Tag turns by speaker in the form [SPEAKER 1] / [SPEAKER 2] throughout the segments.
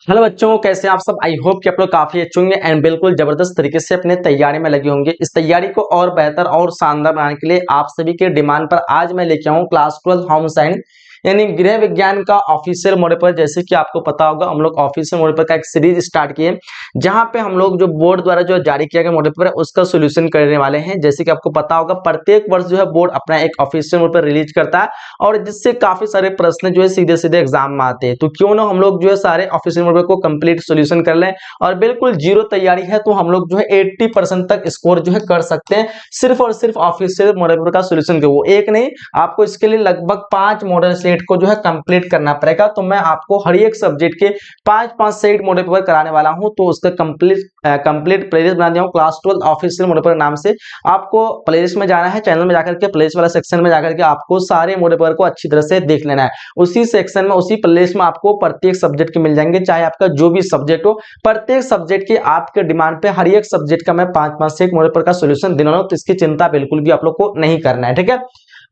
[SPEAKER 1] Hello बच्चों, कैसे हैं आप सब। आई होप कि आप लोग काफी अच्छे होंगे एंड बिल्कुल जबरदस्त तरीके से अपने तैयारी में लगे होंगे। इस तैयारी को और बेहतर और शानदार बनाने के लिए आप सभी के डिमांड पर आज मैं लेके आऊँ क्लास 12 होम साइंस यानी गृह विज्ञान का ऑफिशियल मोड पर। जैसे कि आपको पता होगा हम लोग ऑफिशियल मोड पर का एक सीरीज स्टार्ट किए जहां पे हम लोग जो बोर्ड द्वारा जो जारी किया गया मोड पर उसका सोल्यूशन करने वाले हैं। जैसे कि आपको पता होगा प्रत्येक वर्ष जो है बोर्ड अपना एक ऑफिशियल मोड पर रिलीज करता है और जिससे काफी सारे प्रश्न जो है सीधे सीधे एग्जाम में आते हैं। तो क्यों ना हम लोग जो है सारे ऑफिशियल मोड को कंप्लीट सोल्यूशन कर लें और बिल्कुल जीरो तैयारी है तो हम लोग जो है 80% तक स्कोर जो है कर सकते हैं सिर्फ और सिर्फ ऑफिशियल मॉडल का सोल्यूशन के। वो एक नहीं, आपको इसके लिए लगभग 5 मॉडल सेट को जो है कंप्लीट करना पड़ेगा। तो मैं आपको हर एक सब्जेक्ट के 5-5 सेट मॉडल पेपर कराने वाला हूं। तो उसका कंप्लीट प्लेलिस्ट बना दिया हूं क्लास 12 ऑफिशियल मॉडल पेपर नाम से। आपको प्लेलिस्ट में जाना है, चैनल में जाकर के प्लेलिस्ट वाला सेक्शन में जाकर के आपको सारे मॉडल पेपर को अच्छी तरह से देख लेना है। उसी सेक्शन में उसी प्लेलिस्ट में आपको प्रत्येक सब्जेक्ट के मिल जाएंगे, चाहे आपका जो भी सब्जेक्ट हो। प्रत्येक सब्जेक्ट की आपके डिमांड पे हर एक सब्जेक्ट का मैं 5-5 से एक मॉडल पेपर का सोल्यूशन देना हूं। तो इसकी चिंता बिल्कुल भी आप लोग को नहीं करना है, ठीक है।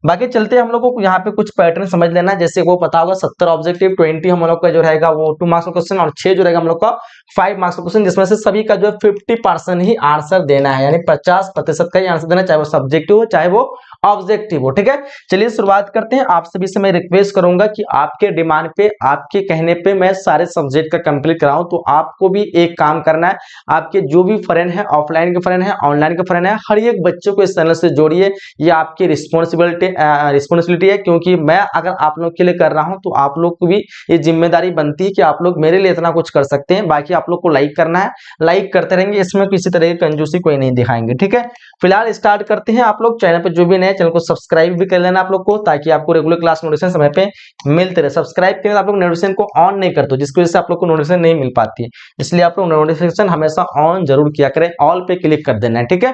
[SPEAKER 1] बाकी चलते हम लोग को यहाँ पे कुछ पैटर्न समझ लेना है। जैसे वो पता होगा 70 ऑब्जेक्टिव 20 हम लोग का जो रहेगा वो 2 मार्क्स का क्वेश्चन और 6 जो रहेगा हम लोग का 5 मार्क्स का क्वेश्चन, जिसमें से सभी का जो है 50% ही आंसर देना है, यानी 50% का ही आंसर देना है, चाहे वो सब्जेक्टिव हो चाहे वो ऑब्जेक्टिव हो, ठीक है। चलिए शुरुआत करते हैं। आप सभी से मैं रिक्वेस्ट करूंगा कि आपके डिमांड पे, आपके कहने पे मैं सारे सब्जेक्ट का कंप्लीट कराऊं। तो आपको भी एक काम करना है, आपके जो भी फ्रेंड है, ऑफलाइन के फ्रेंड है, ऑनलाइन के फ्रेंड है, हर एक बच्चे को इस चैनल से जोड़िए। ये आपकी रिस्पॉन्सिबिलिटी है, क्योंकि मैं अगर आप लोग के लिए कर रहा हूं तो आप लोग को भी ये जिम्मेदारी बनती है कि आप लोग मेरे लिए इतना कुछ कर सकते हैं। बाकी आप लोग को लाइक करना है, लाइक करते रहेंगे, इसमें किसी तरह की कंजूसी कोई नहीं दिखाएंगे, ठीक है। फिलहाल स्टार्ट करते हैं। आप लोग चैनल पर जो भी नए, चैनल को सब्सक्राइब भी कर लेना आप लोग को, ताकि आपको रेगुलर क्लास नोटिफिकेशन समय पे मिलते रहे। सब्सक्राइब करें, आप लोग नोटिफिकेशन को ऑन नहीं करते, जिसकी वजह से आप लोग को नोटिफिकेशन नहीं मिल पाती है। इसलिए आप लोग नोटिफिकेशन हमेशा ऑन जरूर किया करें, ऑल पे क्लिक कर देना है, ठीक है।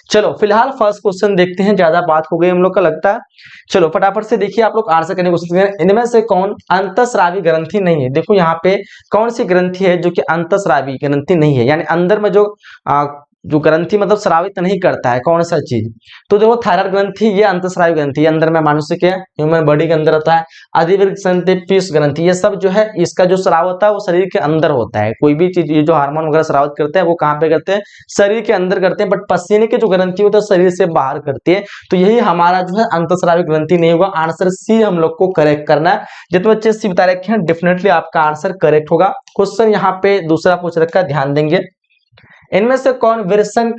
[SPEAKER 1] चलो फिलहाल फर्स्ट क्वेश्चन देखते हैं, ज्यादा बात हो गई हम लोग का लगता है। चलो फटाफट से देखिए, आप लोग आंसर करने की कोशिश करें। इनमें से कौन अंतःस्रावी ग्रंथि नहीं है। देखो यहाँ पे कौन सी ग्रंथि है जो कि अंतःस्रावी ग्रंथि नहीं है, यानी अंदर में जो ग्रंथि मतलब स्रावित नहीं करता है, कौन सा चीज। तो देखो थायराइड ग्रंथि ये अंतःस्रावी ग्रंथि, अंदर में मनुष्य के ह्यूमन बॉडी के अंदर होता है। अधिवृक्क संधि पीयूष ग्रंथि, ये सब जो है इसका जो स्राव होता है वो शरीर के अंदर होता है। कोई भी चीज ये जो हार्मोन वगैरह स्रावित करते हैं वो कहाँ पे करते हैं, शरीर के अंदर करते हैं। बट पसीने की जो ग्रंथि होता है शरीर से बाहर करती है। तो यही हमारा जो है अंतःस्रावी ग्रंथि नहीं होगा। आंसर सी हम लोग को करेक्ट करना है। जितने बच्चे सी बता रखे हैं डेफिनेटली आपका आंसर करेक्ट होगा। क्वेश्चन यहाँ पे दूसरा पूछ रखा है, ध्यान देंगे। इनमें से कौन विल्सन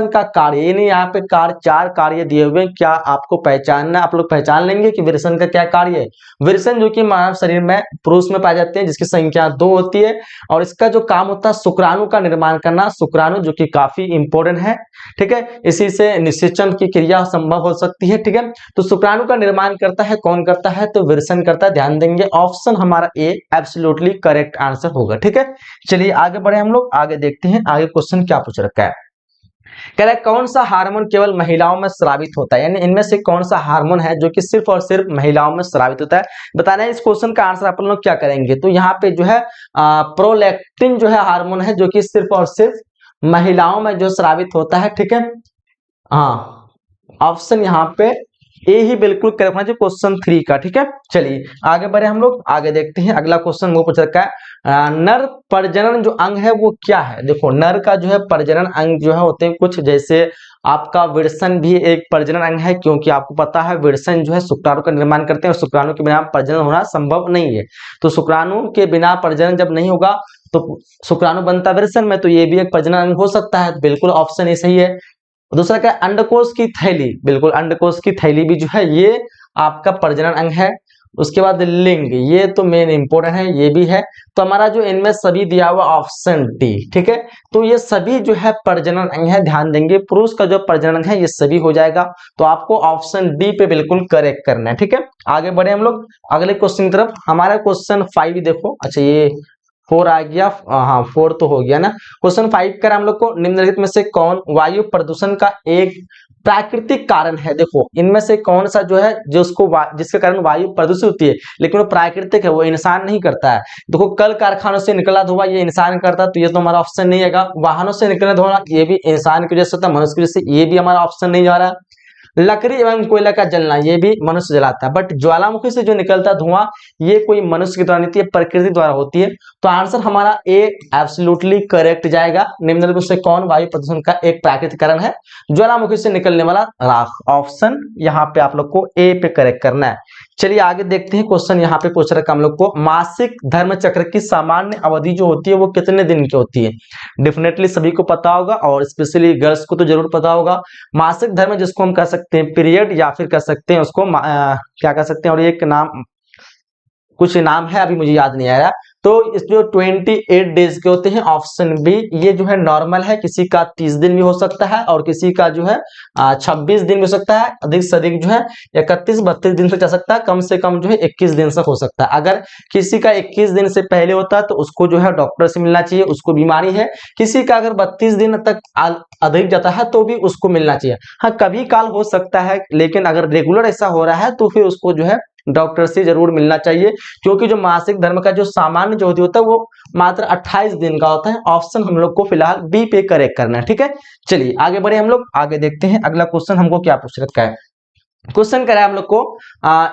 [SPEAKER 1] का कार्य, यानी यहाँ पे चार कार्य दिए हुए हैं, क्या आपको पहचानना, आप लोग पहचान लेंगे कि विल्सन का क्या कार्य है। विल्सन जो कि मानव शरीर में पुरुष में पाए जाते हैं, जिसकी संख्या 2 होती है और इसका जो काम होता है शुक्राणु का निर्माण करना। शुक्राणु जो कि काफी इंपॉर्टेंट है, ठीक है, इसी से निषेचन की क्रिया संभव हो सकती है, ठीक है। तो शुक्राणु का निर्माण करता है, कौन करता है, तो विल्सन करता है। ध्यान देंगे, ऑप्शन हमारा ए एब्सोल्युटली करेक्ट आंसर होगा, ठीक है। चलिए आगे बढ़े हम लोग, आगे देखते हैं आगे क्वेश्चन क्या पूछ रखा है। कह रहा है कौन सा हार्मोन केवल महिलाओं में स्रावित होता है, यानी इनमें से कौन सा हार्मोन है जो कि सिर्फ और सिर्फ महिलाओं में स्रावित होता है। बताना है इस क्वेश्चन का आंसर आप लोग क्या करेंगे। तो यहाँ पे जो है प्रोलैक्टिन जो है हार्मोन है जो कि सिर्फ और सिर्फ महिलाओं में जो स्रावित होता है, ठीक है। हाँ, ऑप्शन यहाँ पे ए ही बिल्कुल करेक्ट होना चाहिए क्वेश्चन 3 का, ठीक है। चलिए आगे बढ़े हम लोग, आगे देखते हैं अगला क्वेश्चन वो पूछ रखा है। नर प्रजनन जो अंग है वो क्या है। देखो नर का जो है प्रजनन अंग जो है होते हैं कुछ, जैसे आपका विरसन भी एक प्रजनन अंग है, क्योंकि आपको पता है विरसन जो है शुक्राणु का निर्माण करते हैं और शुक्राणु के बिना प्रजनन होना संभव नहीं है। तो शुक्राणु के बिना प्रजनन जब नहीं होगा तो शुक्राणु बनता विरसन में, तो ये भी एक प्रजनन अंग हो सकता है। बिल्कुल ऑप्शन ए सही है। दूसरा क्या, अंडकोश की थैली, बिल्कुल अंडकोश की थैली भी जो है ये आपका प्रजनन अंग है। उसके बाद लिंग, ये तो मेन इंपोर्टेंट है, ये भी है। तो हमारा जो इनमें सभी दिया हुआ ऑप्शन डी, ठीक है। तो ये सभी जो है प्रजनन अंग है। ध्यान देंगे पुरुष का जो प्रजनन अंग है ये सभी हो जाएगा। तो आपको ऑप्शन डी पे बिल्कुल करेक्ट करना है, ठीक है। आगे बढ़े हम लोग अगले क्वेश्चन की तरफ। हमारा क्वेश्चन 5 देखो, अच्छा ये 4 आ गया, हाँ 4 तो हो गया ना। क्वेश्चन 5 कर हम लोग को, निम्नलिखित में से कौन वायु प्रदूषण का एक प्राकृतिक कारण है। देखो इनमें से कौन सा जो है जिसके कारण वायु प्रदूषित होती है, लेकिन वो प्राकृतिक है, वो इंसान नहीं करता है। देखो कल कारखानों से निकला धुआं ये इंसान करता है, तो ये तो हमारा ऑप्शन नहीं आएगा। वाहनों से निकलने धुआं ये भी इंसान की वजह से होता है, मनुष्य की वजह से, ये भी हमारा ऑप्शन नहीं जा रहा। लकड़ी एवं कोयला का जलना, ये भी मनुष्य जलाता है, बट ज्वालामुखी से जो निकलता धुआं ये कोई मनुष्य के द्वारा नहीं होती है, प्रकृति द्वारा होती है। तो आंसर हमारा ए एब्सोल्युटली करेक्ट जाएगा। निम्नलिखित में से कौन वायु प्रदूषण का एक प्राकृतिक कारण है? ज्वालामुखी से निकलने वाला राख। ऑप्शन यहाँ पे आप लोग को ए पे करेक्ट करना है। चलिए आगे देखते हैं। क्वेश्चन यहाँ पे पूछ रखा हम लोग को, मासिक धर्म चक्र की सामान्य अवधि जो होती है वो कितने दिन की होती है? डेफिनेटली सभी को पता होगा और स्पेशली गर्ल्स को तो जरूर पता होगा। मासिक धर्म जिसको हम कह सकते हैं पीरियड, या फिर कह सकते हैं उसको क्या कह सकते हैं, और एक नाम, कुछ नाम है अभी मुझे याद नहीं आ रहा। तो इस जो 28 डेज के होते हैं, ऑप्शन बी ये जो है नॉर्मल है। किसी का 30 दिन भी हो सकता है और किसी का जो है 26 दिन भी हो सकता है। अधिक से अधिक जो है 31-32 दिन तक जा सकता है। कम से कम जो है 21 दिन तक हो सकता है। अगर किसी का 21 दिन से पहले होता है तो उसको जो है डॉक्टर से मिलना चाहिए, उसको बीमारी है। किसी का अगर 32 दिन तक अधिक जाता है तो भी उसको मिलना चाहिए। हाँ, कभी काल हो सकता है, लेकिन अगर रेगुलर ऐसा हो रहा है तो फिर उसको जो है डॉक्टर से जरूर मिलना चाहिए, क्योंकि जो मासिक धर्म का जो सामान्य जो होता है वो मात्र 28 दिन का होता है। ऑप्शन हम लोग को फिलहाल बी पे करेक्ट करना है। ठीक है, चलिए आगे बढ़े हम लोग, आगे देखते हैं अगला क्वेश्चन हमको क्या पूछ रखा है। क्वेश्चन करा है हम लोग को,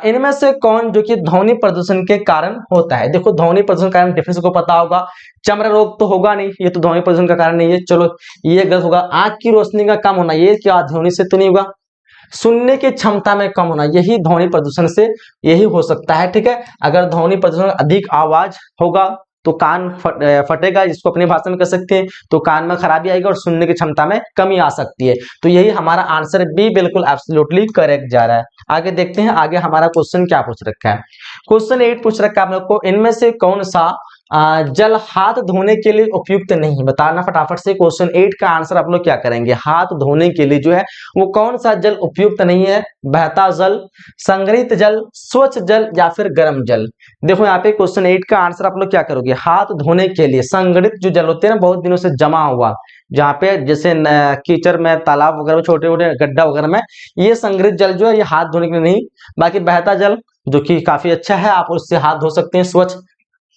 [SPEAKER 1] इनमें से कौन जो कि ध्वनि प्रदूषण के कारण होता है? देखो ध्वनि प्रदूषण का कारण डेफिनेशन को पता होगा। चमड़ा रोग तो होगा नहीं, ये तो ध्वनि प्रदूषण का कारण नहीं है। चलो ये गलत होगा। आंख की रोशनी का कम होना, ये क्या ध्वनि से तो नहीं होगा। सुनने की क्षमता में कम होना, यही ध्वनि प्रदूषण से यही हो सकता है। ठीक है, अगर ध्वनि प्रदूषण अधिक आवाज होगा तो कान फटेगा, जिसको अपनी भाषा में कह सकते हैं, तो कान में खराबी आएगी और सुनने की क्षमता में कमी आ सकती है। तो यही हमारा आंसर बी बिल्कुल एब्सोल्युटली करेक्ट जा रहा है। आगे देखते हैं आगे हमारा क्वेश्चन क्या पूछ रखा है। क्वेश्चन 8 पूछ रखा है आप लोग को, इनमें से कौन सा जल हाथ धोने के लिए उपयुक्त नहीं? बताना फटाफट से। क्वेश्चन 8 का आंसर आप लोग क्या करेंगे? हाथ धोने के लिए जो है वो कौन सा जल उपयुक्त नहीं है? बहता जल, संग्रहित जल, स्वच्छ जल या फिर गर्म जल? देखो यहाँ पे क्वेश्चन 8 का आंसर आप लोग क्या करोगे? हाथ धोने के लिए संग्रहित जो जल होते हैं ना, बहुत दिनों से जमा हुआ, जहाँ पे जैसे कीचड़ में, तालाब वगैरह में, छोटे छोटे गड्ढा वगैरह में, ये संग्रहित जल जो है ये हाथ धोने के लिए नहीं। बाकी बहता जल जो कि काफी अच्छा है, आप उससे हाथ धो सकते हैं स्वच्छ।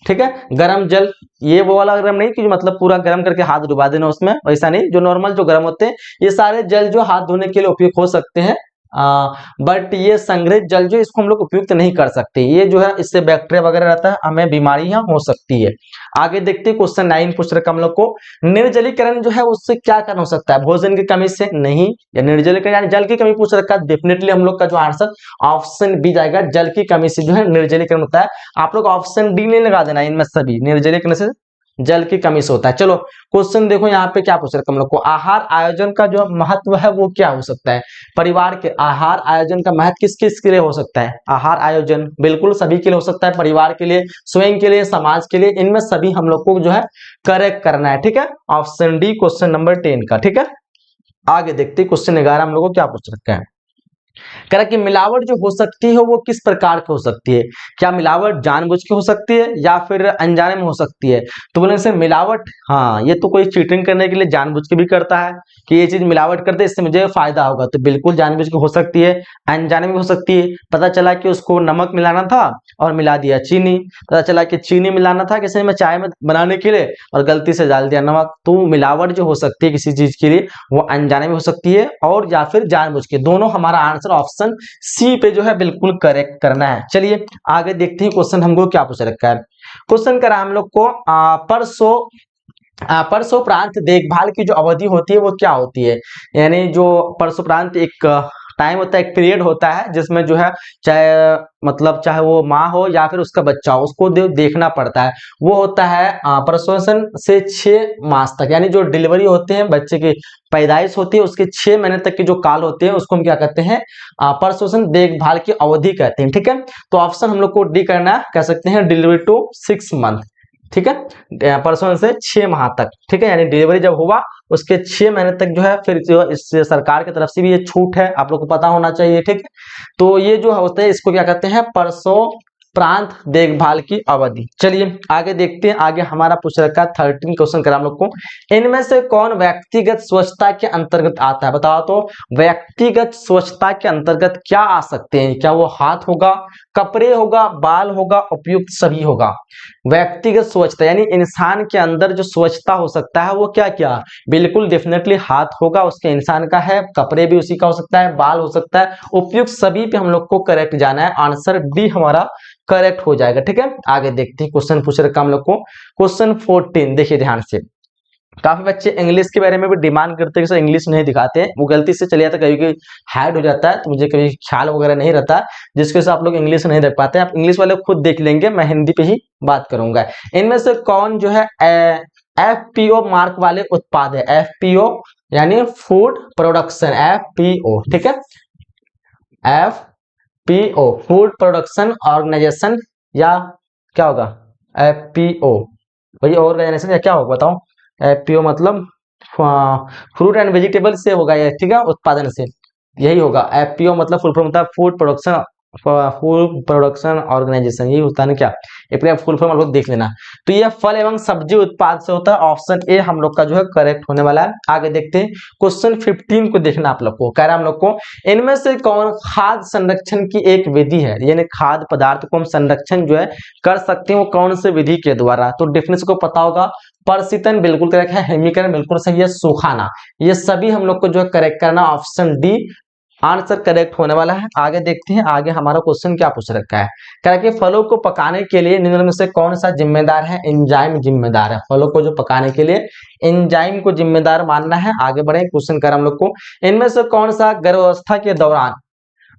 [SPEAKER 1] ठीक है, गरम जल, ये वो वाला गरम नहीं कि जो मतलब पूरा गरम करके हाथ डुबा देना उसमें, वैसा नहीं, जो नॉर्मल जो गरम होते हैं, ये सारे जल जो हाथ धोने के लिए उपयुक्त हो सकते हैं। बट ये संग्रहित जल जो इसको हम लोग उपयुक्त नहीं कर सकते, ये जो है इससे बैक्टीरिया वगैरह रहता है, हमें बीमारियां हो सकती है। आगे देखते हैं क्वेश्चन 9 पूछ रखा हम लोग को, निर्जलीकरण जो है उससे क्या कारण हो सकता है? भोजन की कमी से? नहीं। या निर्जलीकरण यानी जल की कमी पूछ रखा है, डेफिनेटली हम लोग का जो आंसर ऑप्शन बी जाएगा, जल की कमी से जो है निर्जलीकरण होता है। आप लोग ऑप्शन डी नहीं लगा देना, इनमें सभी निर्जलीकरण से जल की कमी से होता है। चलो क्वेश्चन देखो यहाँ पे क्या पूछ रखा हम लोग को, आहार आयोजन का जो महत्व है वो क्या हो सकता है? परिवार के आहार आयोजन का महत्व किस किस के लिए हो सकता है? आहार आयोजन बिल्कुल सभी के लिए हो सकता है, परिवार के लिए, स्वयं के लिए, समाज के लिए, इनमें सभी हम लोग को जो है करेक्ट करना है। ठीक है, ऑप्शन डी क्वेश्चन नंबर 10 का। ठीक है, आगे देखते हैं क्वेश्चन 11 हम लोग को क्या पूछ रखा है। कह रहा कि मिलावट जो हो सकती है वो किस प्रकार की हो सकती है? क्या मिलावट जानबूझ के हो सकती है या फिर अनजाने में हो सकती है? तो बोले से मिलावट, हाँ ये तो कोई चीटिंग करने के लिए जानबूझ के भी करता है कि ये चीज मिलावट करते इससे मुझे फायदा होगा, तो बिल्कुल जानबूझ के हो सकती है। अनजाने में हो सकती है, पता चला कि उसको नमक मिलाना था और मिला दिया चीनी, पता चला कि चीनी मिलाना था किसी में चाय में बनाने के लिए और गलती से डाल दिया नमक। तो मिलावट जो हो सकती है किसी चीज के लिए वो अनजाने में हो सकती है और या फिर जानबूझ के, दोनों हमारा आंसर ऑप्शन सी पे जो है बिल्कुल करेक्ट करना है। चलिए आगे देखते हैं क्वेश्चन हमको क्या पूछ रखा है। क्वेश्चन करा हम लोग को, परसोपरांत देखभाल की जो अवधि होती है वो क्या होती है? यानी जो परसोपरांत एक टाइम होता है, एक पीरियड होता है जिसमें जो है चाहे वो माँ हो या फिर उसका बच्चा हो, उसको देखना पड़ता है। वो होता है प्रसवसन से 6 मास तक, यानी जो डिलीवरी होते हैं, बच्चे की पैदाइश होती है उसके 6 महीने तक के जो काल होते हैं उसको हम क्या कहते हैं? प्रसवसन देखभाल की अवधि कहते हैं। ठीक है, तो ऑप्शन हम लोग को डी करना, कह सकते हैं डिलीवरी टू 6 मंथ। ठीक है, प्रसवन से 6 माह तक। ठीक है, यानी डिलीवरी जब हुआ उसके 6 महीने तक जो है, फिर जो इस सरकार की तरफ से भी ये छूट है, आप लोग को पता होना चाहिए। ठीक है, तो ये जो होता है इसको क्या कहते हैं? प्रांत देखभाल की अवधि। चलिए आगे देखते हैं, आगे हमारा पूछ रखा है 13 क्वेश्चन करा हम लोग को, इनमें से कौन व्यक्तिगत स्वच्छता के अंतर्गत आता है, बताओ तो व्यक्तिगत स्वच्छता के अंतर्गत क्या आ सकते हैं, क्या वो हाथ होगा, कपड़े होगा, बाल होगा, उपयुक्त सभी होगा। व्यक्तिगत स्वच्छता यानी इंसान के अंदर जो स्वच्छता हो सकता है वो क्या क्या, बिल्कुल डेफिनेटली हाथ होगा उसके इंसान का है, कपड़े भी उसी का हो सकता है, बाल हो सकता है, उपयुक्त सभी पे हम लोग को करेक्ट जाना है, आंसर डी हमारा करेक्ट हो जाएगा। ठीक है, आगे देखते हैं क्वेश्चन पूछ रखा हम लोग को, क्वेश्चन 14 देखिए ध्यान से। काफी बच्चे इंग्लिश के बारे में भी डिमांड करते हैं कि इंग्लिश नहीं दिखाते हैं, वो गलती से चले जाता है, कभी कभी हाइड हो जाता है तो मुझे कभी ख्याल वगैरह नहीं रहता, जिसके वजह से आप लोग इंग्लिश नहीं देख पाते। आप इंग्लिश वाले खुद देख लेंगे, मैं हिंदी पे ही बात करूंगा। इनमें से कौन जो है FPO मार्क वाले उत्पाद है, FPO यानी फूड प्रोडक्शन, FPO, ठीक है, FPO फूड प्रोडक्शन ऑर्गेनाइजेशन, या क्या होगा FPO, भाई ऑर्गेनाइजेशन या क्या होगा बताओ। FPO मतलब फ्रूट एंड वेजिटेबल से होगा ये, ठीक है, उत्पादन से, यही होगा। FPO मतलब फुल फॉर्म होता है फूड प्रोडक्शन ऑर्गेनाइजेशन, यही होता है ना क्या, एक फुल फॉर्म आप लोग देख लेना। तो ये फल एवं सब्जी उत्पाद से होता है, ऑप्शन ए हम लोग का जो है करेक्ट होने वाला है। आगे देखते हैं क्वेश्चन 15 को, देखना आप लोग को कह रहा है हम लोग को, इनमें से कौन खाद्य संरक्षण की एक विधि है, यानी खाद्य पदार्थ को हम संरक्षण जो है कर सकते हैं वो कौन से विधि के द्वारा, तो डेफिनेशन को पता होगा, परसितन बिल्कुल करेक्ट है, हिमीकरण बिल्कुल सही है, सुखाना, ये सभी हम लोग को जो है करेक्ट करना, ऑप्शन डी आंसर करेक्ट होने वाला है। आगे देखते हैं, आगे हमारा क्वेश्चन क्या पूछ रखा है, कह रहा है कि फलों को पकाने के लिए निम्न में से कौन सा जिम्मेदार है, एंजाइम जिम्मेदार है, फलों को जो पकाने के लिए एंजाइम को जिम्मेदार मानना है। आगे बढ़े, क्वेश्चन कर हम लोग को, इनमें से कौन सा गर्भावस्था के दौरान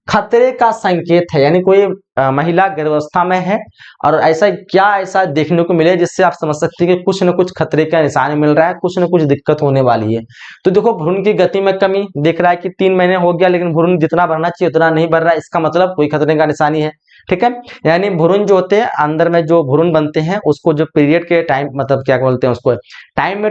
[SPEAKER 1] खतरे का संकेत है, यानी कोई महिला गर्भावस्था में है और ऐसा देखने को मिले जिससे आप समझ सकते हैं कि कुछ न कुछ खतरे का निशान मिल रहा है, कुछ न कुछ दिक्कत होने वाली है। तो देखो भ्रूण की गति में कमी दिख रहा है कि 3 महीने हो गया लेकिन भ्रूण जितना बढ़ना चाहिए उतना नहीं बढ़ रहा है, इसका मतलब कोई खतरे का निशानी है। ठीक है, यानी भ्रूण जो होते हैं अंदर में जो भ्रूण बनते हैं उसको जो पीरियड के टाइम मतलब क्या बोलते हैं उसको टाइम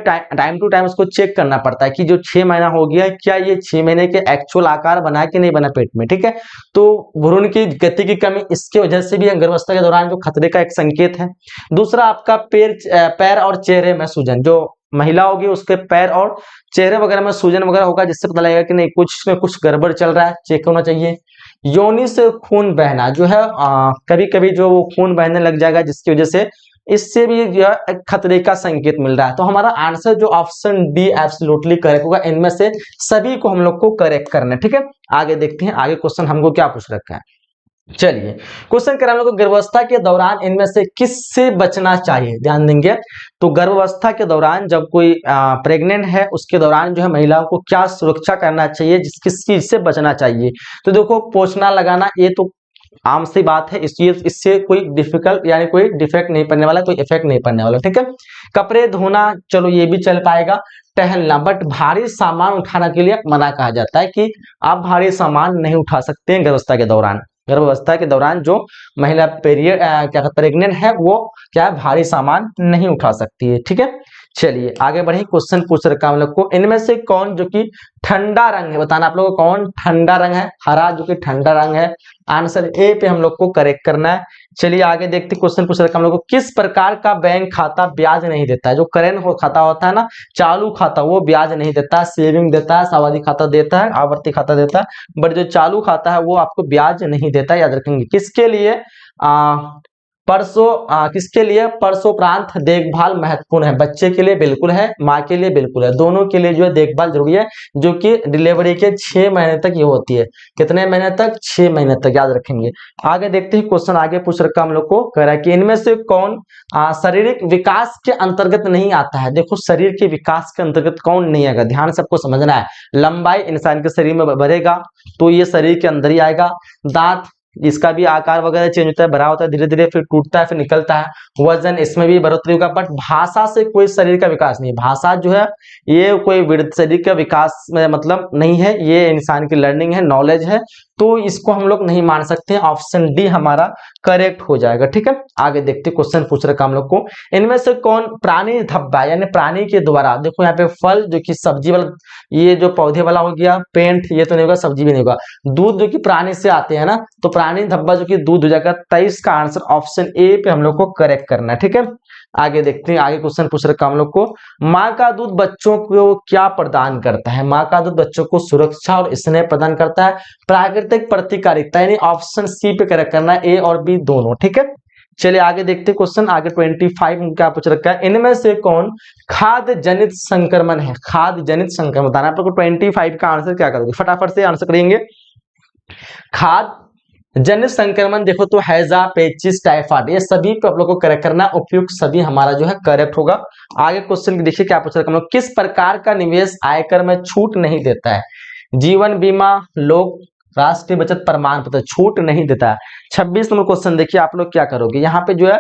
[SPEAKER 1] टू टाइम उसको चेक करना पड़ता है कि जो 6 महीना हो गया क्या ये 6 महीने के एक्चुअल आकार बना कि नहीं बना पेट में। ठीक है, तो भ्रूण की गति की कमी इसके वजह से भी गर्भावस्था के दौरान जो खतरे का एक संकेत है। दूसरा आपका पैर और चेहरे में सूजन, जो महिला होगी उसके पैर और चेहरे वगैरह में सूजन वगैरह होगा जिससे पता लगेगा कि नहीं कुछ में कुछ गड़बड़ चल रहा है, चेक होना चाहिए। योनि से खून बहना जो है कभी कभी जो वो खून बहने लग जाएगा जिसकी वजह से इससे भी जो है एक खतरे का संकेत मिल रहा है। तो हमारा आंसर जो ऑप्शन डी एब्सोल्युटली करेक्ट होगा, इनमें से सभी को हम लोग को करेक्ट करना है। ठीक है, आगे देखते हैं, आगे क्वेश्चन हमको क्या पूछ रखा है। चलिए क्वेश्चन करें हम लोग को, गर्भावस्था के दौरान इनमें से किससे बचना चाहिए, ध्यान देंगे। तो गर्भावस्था के दौरान जब कोई प्रेग्नेंट है उसके दौरान जो है महिलाओं को क्या सुरक्षा करना चाहिए, किस चीज से बचना चाहिए। तो देखो पोछना लगाना ये तो आम सी बात है, इससे कोई डिफिकल्ट यानी कोई डिफेक्ट नहीं पड़ने वाला, कोई इफेक्ट नहीं पड़ने वाला। ठीक है, कपड़े धोना चलो ये भी चल पाएगा, टहलना, बट भारी सामान उठाने के लिए मना कहा जाता है कि आप भारी सामान नहीं उठा सकते हैं गर्भावस्था के दौरान। गर्भावस्था के दौरान जो महिला क्या प्रेग्नेंट है वो क्या है भारी सामान नहीं उठा सकती है। ठीक है, चलिए आगे बढ़े, क्वेश्चन पूछ रखा हम लोग को, इनमें से कौन जो कि ठंडा रंग है, बताना आप लोगों को कौन ठंडा रंग है, हरा जो कि ठंडा रंग है, आंसर ए पे हम लोग को करेक्ट करना है। चलिए आगे देखते, क्वेश्चन पूछ रखा हम लोग को, किस प्रकार का बैंक खाता ब्याज नहीं देता है, जो करेंट खाता होता है ना चालू खाता वो ब्याज नहीं देता, सेविंग देता है, सावधि खाता देता है, आवर्ती खाता देता है, बट जो चालू खाता है वो आपको ब्याज नहीं देता, याद रखेंगे। किसके लिए किसके लिए परसोपरांत देखभाल महत्वपूर्ण है, बच्चे के लिए बिल्कुल है, माँ के लिए बिल्कुल है, दोनों के लिए जो है देखभाल जरूरी है, जो कि डिलीवरी के 6 महीने तक ये होती है। कितने महीने तक, 6 महीने तक, याद रखेंगे। आगे देखते हैं, क्वेश्चन आगे पूछ रखा हम लोग को, कह रहा है कि इनमें से कौन शारीरिक विकास के अंतर्गत नहीं आता है। देखो शरीर के विकास के अंतर्गत कौन नहीं आएगा, ध्यान सबको समझना है। लंबाई इंसान के शरीर में बढ़ेगा तो ये शरीर के अंदर ही आएगा। दांत, इसका भी आकार वगैरह चेंज होता है, बड़ा होता है धीरे धीरे, फिर टूटता है, फिर निकलता है। वजन, इसमें भी बढ़ोतरी होगा, बट भाषा से कोई शरीर का विकास नहीं। भाषा जो है ये कोई शरीर का विकास में मतलब नहीं है, ये इंसान की लर्निंग है, नॉलेज है, तो इसको हम लोग नहीं मान सकते। ऑप्शन डी हमारा करेक्ट हो जाएगा। ठीक है, आगे देखते, क्वेश्चन पूछ रखा हम लोग को, इनमें से कौन प्राणी धब्बा यानी प्राणी के द्वारा, देखो यहाँ पे फल जो कि सब्जी वाला, ये जो पौधे वाला हो गया, पेंट ये तो नहीं होगा, सब्जी भी नहीं होगा, दूध जो कि प्राणी से आते हैं ना, तो प्राणी रानी धब्बा जो कि दूध हो जाएगा। 23 का आंसर ऑप्शन ए पे हम लोग को करेक्ट करना है। ठीक है, आगे देखते हैं, आगे क्वेश्चन पूछ रखा हम लोग को, माँ का दूध बच्चों को क्या प्रदान करता है? माँ का दूध बच्चों को सुरक्षा और स्नेह प्रदान करता है, प्राकृतिक प्रतिकारिता, यानी ऑप्शन सी पे करेक्ट करना है, ए और बी दोनों। ठीक है, चलिए आगे देखते हैं क्वेश्चन, आगे 25 में क्या पूछ रखा है, इनमें से कौन खाद्य जनित संक्रमण है? खाद्य जनित संक्रमण बताना। आप लोग को 25 का आंसर क्या करोगे, फटाफट से आंसर करेंगे। खाद्य जनित संक्रमण देखो तो हैजा, पेचिस, टाइफाइड, ये सभी पे आप लोग को करेक्ट करना, उपयुक्त सभी हमारा जो है करेक्ट होगा। आगे क्वेश्चन देखिए क्या पूछ रखा है, किस प्रकार का निवेश आयकर में छूट नहीं देता है? जीवन बीमा, लोक, राष्ट्रीय बचत प्रमाण पत्र, छूट नहीं देता है। 26 नंबर क्वेश्चन देखिए आप लोग क्या करोगे, यहाँ पे जो है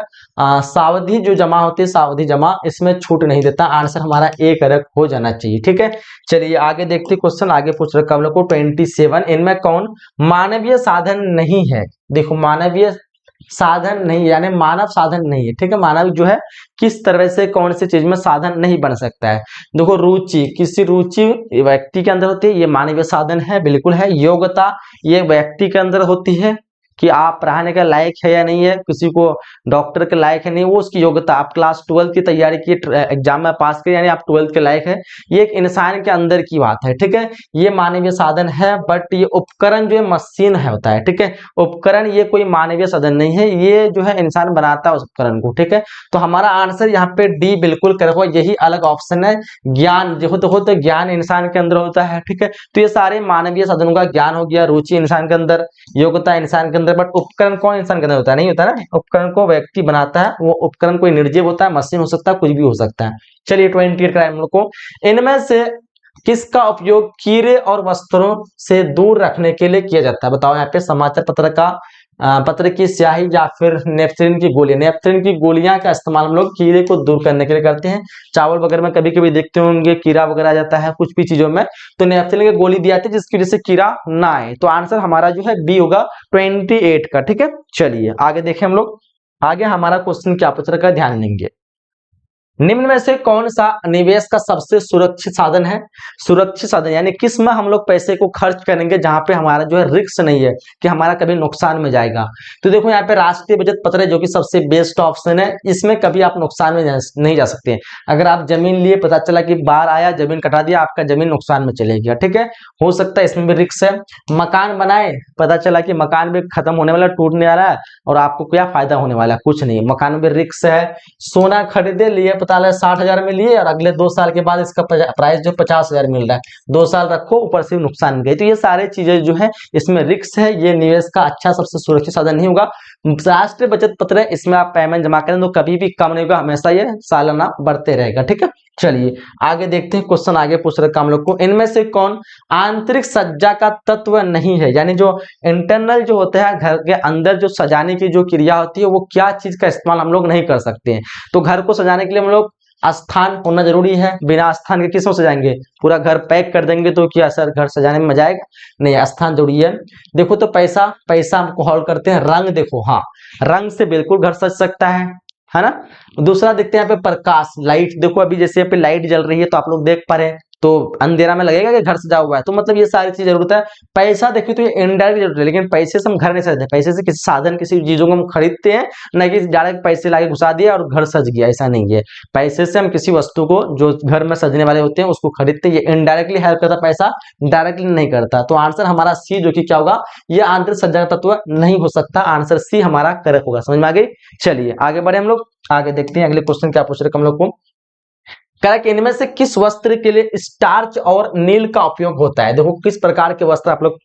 [SPEAKER 1] सावधि जो जमा होती है, सावधि जमा, इसमें छूट नहीं देता, आंसर हमारा ए करेक्ट हो जाना चाहिए। ठीक है, चलिए आगे देखते क्वेश्चन, आगे पूछ रखा हम लोग को 27, इनमें कौन मानवीय साधन नहीं है? देखो मानवीय साधन नहीं, यानी मानव साधन नहीं है। ठीक है, मानव जो है किस तरह से कौन सी चीज में साधन नहीं बन सकता है? देखो रुचि, किसी रुचि व्यक्ति के अंदर होती है, ये मानवीय साधन है, बिल्कुल है। योग्यता, ये व्यक्ति के अंदर होती है कि आप पढ़ाने के लायक है या नहीं है, किसी को डॉक्टर के लायक है नहीं, वो उसकी योग्यता। आप क्लास 12 की तैयारी की, एग्जाम में पास किए, यानी आप 12 के लायक है, ये एक इंसान के अंदर की बात है। ठीक है, ये मानवीय साधन है, बट ये उपकरण जो है मशीन है होता है। ठीक है, उपकरण ये कोई मानवीय साधन नहीं है, ये जो है इंसान बनाता है उस उपकरण को। ठीक है, तो हमारा आंसर यहाँ पे डी बिल्कुल करेक्ट होगा, यही अलग ऑप्शन है। ज्ञान देखो तो ज्ञान इंसान के अंदर होता है। ठीक है, तो ये सारे मानवीय साधनों का ज्ञान हो गया, रुचि इंसान के अंदर, योग्यता इंसान के अंदर, बट उपकरण कौन इंसान के अंदर होता है? नहीं होता ना, उपकरण को व्यक्ति बनाता है, वो उपकरण कोई निर्जीव होता है, मशीन हो सकता है, कुछ भी हो सकता है। चलिए 28 का हम लोग को, इनमें से किसका उपयोग कीड़े और वस्त्रों से दूर रखने के लिए किया जाता है? बताओ, यहाँ पे समाचार पत्र का पत्र की स्याही या फिर नेफ्थलिन की गोली। नेफ्थलिन की गोलियां का इस्तेमाल हम लोग कीड़े को दूर करने के लिए करते हैं। चावल वगैरह में कभी कभी देखते होंगे कीड़ा वगैरह आ जाता है, कुछ भी चीजों में, तो नेफ्थलिन की गोली दी जाती है जिसकी वजह से कीड़ा ना आए। तो आंसर हमारा जो है बी होगा 28 का। ठीक है, चलिए आगे देखें हम लोग, आगे हमारा क्वेश्चन क्या पूछ रखा है, ध्यान देंगे। निम्न में से कौन सा निवेश का सबसे सुरक्षित साधन है? सुरक्षित साधन यानी किस में हम लोग पैसे को खर्च करेंगे जहां पे हमारा जो है रिस्क नहीं है कि हमारा कभी नुकसान में जाएगा? तो देखो यहाँ पे राष्ट्रीय बचत पत्र है जो कि सबसे बेस्ट ऑप्शन है, इसमें कभी आप नुकसान में नहीं जा सकते। अगर आप जमीन लिए, पता चला कि बाढ़ आया, जमीन कटा दिया, आपका जमीन नुकसान में चले गया। ठीक है, हो सकता है इसमें भी रिस्क है। मकान बनाए, पता चला कि मकान भी खत्म होने वाला, टूटने आ रहा है, और आपको क्या फायदा होने वाला है? कुछ नहीं, मकान में भी रिस्क है। सोना खरीदे, लिए पता लगा 60,000 में लिए, और अगले 2 साल के बाद इसका प्राइस जो 50,000 मिल रहा है, 2 साल रखो, ऊपर से नुकसान गए। तो ये सारे चीजें जो है इसमें रिस्क है, ये निवेश का अच्छा सबसे सुरक्षित साधन नहीं होगा। राष्ट्रीय बचत पत्र है, इसमें आप पेमेंट जमा करें तो कभी भी कम नहीं होगा, हमेशा ये सालाना बढ़ते रहेगा। ठीक है, चलिए आगे देखते हैं क्वेश्चन, आगे पूछ रखा हम लोग को, इनमें से कौन आंतरिक सज्जा का तत्व नहीं है? यानी जो इंटरनल जो होता है, घर के अंदर जो सजाने की जो क्रिया होती है, वो क्या चीज का इस्तेमाल हम लोग नहीं कर सकते हैं? तो घर को सजाने के लिए हम लोग स्थान होना जरूरी है, बिना स्थान के किसमें सजाएंगे? पूरा घर पैक कर देंगे तो क्या सर घर सजाने में मजा आएगा? नहीं, स्थान जरूरी है। देखो तो पैसा, पैसा हमको हॉल करते हैं। रंग देखो, हाँ रंग से बिल्कुल घर सज सकता है ना। दूसरा देखते हैं यहाँ पे प्रकाश, लाइट देखो, अभी जैसे यहाँ पे लाइट जल रही है तो आप लोग देख पा रहे हैं, तो अंधेरा में लगेगा कि घर सजा हुआ है, तो मतलब ये सारी चीज जरूरत है। पैसा देखिए तो ये इनडायरेक्ट जरूरत है, लेकिन पैसे से हम घर नहीं सजते, पैसे से किसी साधन, किसी चीजों को हम खरीदते हैं, न कि डायरेक्ट पैसे लाके घुसा दिया और घर सज गया, ऐसा नहीं है। पैसे से हम किसी वस्तु को जो घर में सजने वाले होते हैं उसको खरीदते हैं, ये इनडायरेक्टली हेल्प करता, पैसा डायरेक्टली नहीं करता। तो आंसर हमारा सी जो कि क्या होगा, ये आंतरिक सज्जा का तत्व नहीं हो सकता, आंसर सी हमारा करेक्ट होगा। समझ में आ गई? चलिए आगे बढ़े हम लोग, आगे देखते हैं अगले क्वेश्चन क्या पूछ रहे हम लोग को। करेक्ट, इनमें से किस वस्त्र के लिए स्टार्च और नील का उपयोग होता है? देखो किस प्रकार के वस्त्र, आप लोग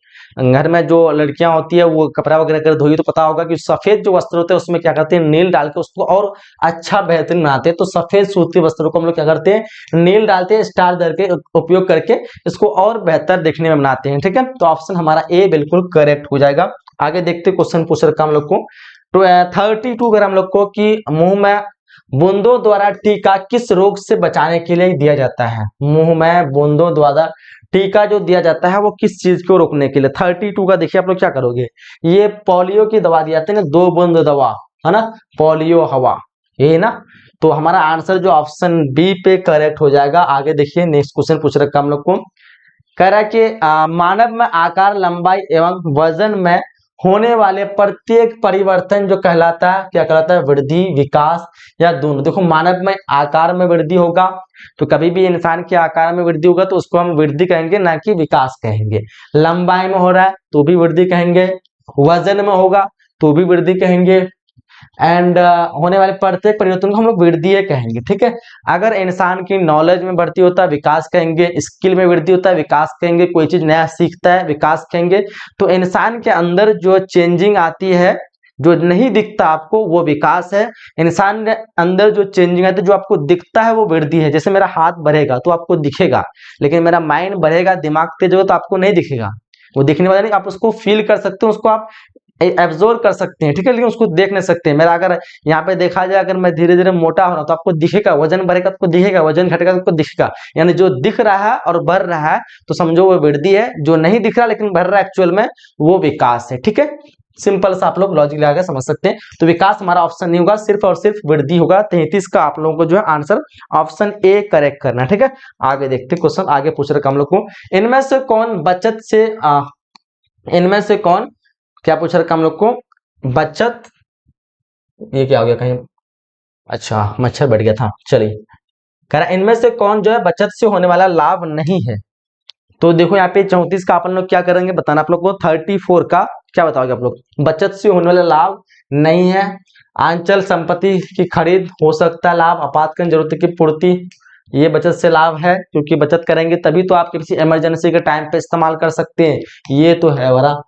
[SPEAKER 1] घर में जो लड़कियां होती है वो कपड़ा वगैरह कर धोई तो पता होगा कि सफेद जो वस्त्र होते हैं उसमें क्या करते हैं, नील डाल के उसको और अच्छा बेहतरीन बनाते हैं। तो सफेद सूती वस्त्रों को हम लोग क्या करते हैं, नील डालते हैं, स्टार दर के उपयोग करके इसको और बेहतर देखने में बनाते हैं। ठीक है, तो ऑप्शन हमारा ए बिल्कुल करेक्ट हो जाएगा। आगे देखते क्वेश्चन पूछ रखा हम लोग को, तो 32 अगर हम लोग को कि मुंह में बूंदों द्वारा टीका किस रोग से बचाने के लिए दिया जाता है? मुंह में बूंदों द्वारा टीका जो दिया जाता है वो किस चीज को रोकने के लिए? 32 का देखिए आप लोग क्या करोगे, ये पोलियो की दवा दी जाती है ना, 2 बूंद दवा है ना, पोलियो हवा, ये ना। तो हमारा आंसर जो ऑप्शन बी पे करेक्ट हो जाएगा। आगे देखिए नेक्स्ट क्वेश्चन पूछ रखा हम लोग को, कह रहा है कि मानव में आकार, लंबाई एवं वजन में होने वाले प्रत्येक परिवर्तन जो कहलाता है, क्या कहलाता है, वृद्धि, विकास या दोनों। देखो मानव में आकार में वृद्धि होगा, तो कभी भी इंसान के आकार में वृद्धि होगा तो उसको हम वृद्धि कहेंगे, ना कि विकास कहेंगे। लंबाई में हो रहा है तो भी वृद्धि कहेंगे, वजन में होगा तो भी वृद्धि कहेंगे, एंड होने वाले प्रत्येक परिवर्तन को हम लोग वृद्धि कहेंगे, ठीक है। अगर इंसान की नॉलेज में वृद्धि होता है, विकास कहेंगे। स्किल में वृद्धि होता है, विकास कहेंगे। कोई चीज नया सीखता है, विकास कहेंगे। तो इंसान के अंदर जो चेंजिंग आती है, जो नहीं दिखता आपको, वो विकास है। इंसान के अंदर जो चेंजिंग आती है, जो आपको दिखता है, वो वृद्धि है। जैसे मेरा हाथ बढ़ेगा तो आपको दिखेगा, लेकिन मेरा माइंड बढ़ेगा, दिमाग तेज होगा तो आपको नहीं दिखेगा, वो दिखने वाला नहीं। आप उसको फील कर सकते हो, उसको आप एब्जॉर्ब कर सकते हैं, ठीक है, लेकिन उसको देख नहीं सकते हैं। मेरा अगर यहाँ पे देखा जाए, अगर मैं धीरे धीरे मोटा हो रहा हूं तो आपको दिखेगा, वजन बढ़ेगा तो आपको दिखेगा, वजन घटेगा तो आपको दिखेगा। यानी जो दिख रहा है और बढ़ रहा है तो समझो वो वृद्धि है, जो नहीं दिख रहा लेकिन बढ़ रहा है एक्चुअल में, वो विकास है, ठीक है। सिंपल सा आप लोग लॉजिक लगा के समझ सकते हैं। तो विकास हमारा ऑप्शन नहीं होगा, सिर्फ और सिर्फ वृद्धि होगा। 33 का आप लोगों को जो है आंसर ऑप्शन ए करेक्ट करना है, ठीक है। आगे देखते क्वेश्चन, आगे पूछ रहे हम लोग को, इनमें से कौन बचत से इनमें से कौन, क्या पूछ रहे हम लोग को, बचत, ये क्या हो गया कहीं, अच्छा मच्छर बैठ गया था, चलिए। कह रहा इनमें से कौन जो है बचत से होने वाला लाभ नहीं है। तो देखो यहाँ पे 34 का अपन लोग क्या करेंगे बताना आप लोग को। 34 का क्या बताओगे आप लोग, बचत से होने वाला लाभ नहीं है। आंचल संपत्ति की खरीद हो सकता है लाभ, आपातकालीन जरूरत की पूर्ति, ये बचत से लाभ है, क्योंकि बचत करेंगे तभी तो आप किसी इमरजेंसी के टाइम पे इस्तेमाल कर सकते हैं, ये तो है वाला।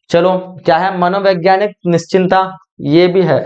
[SPEAKER 1] चलो क्या है, मनोवैज्ञानिक निश्चिंता, ये भी है।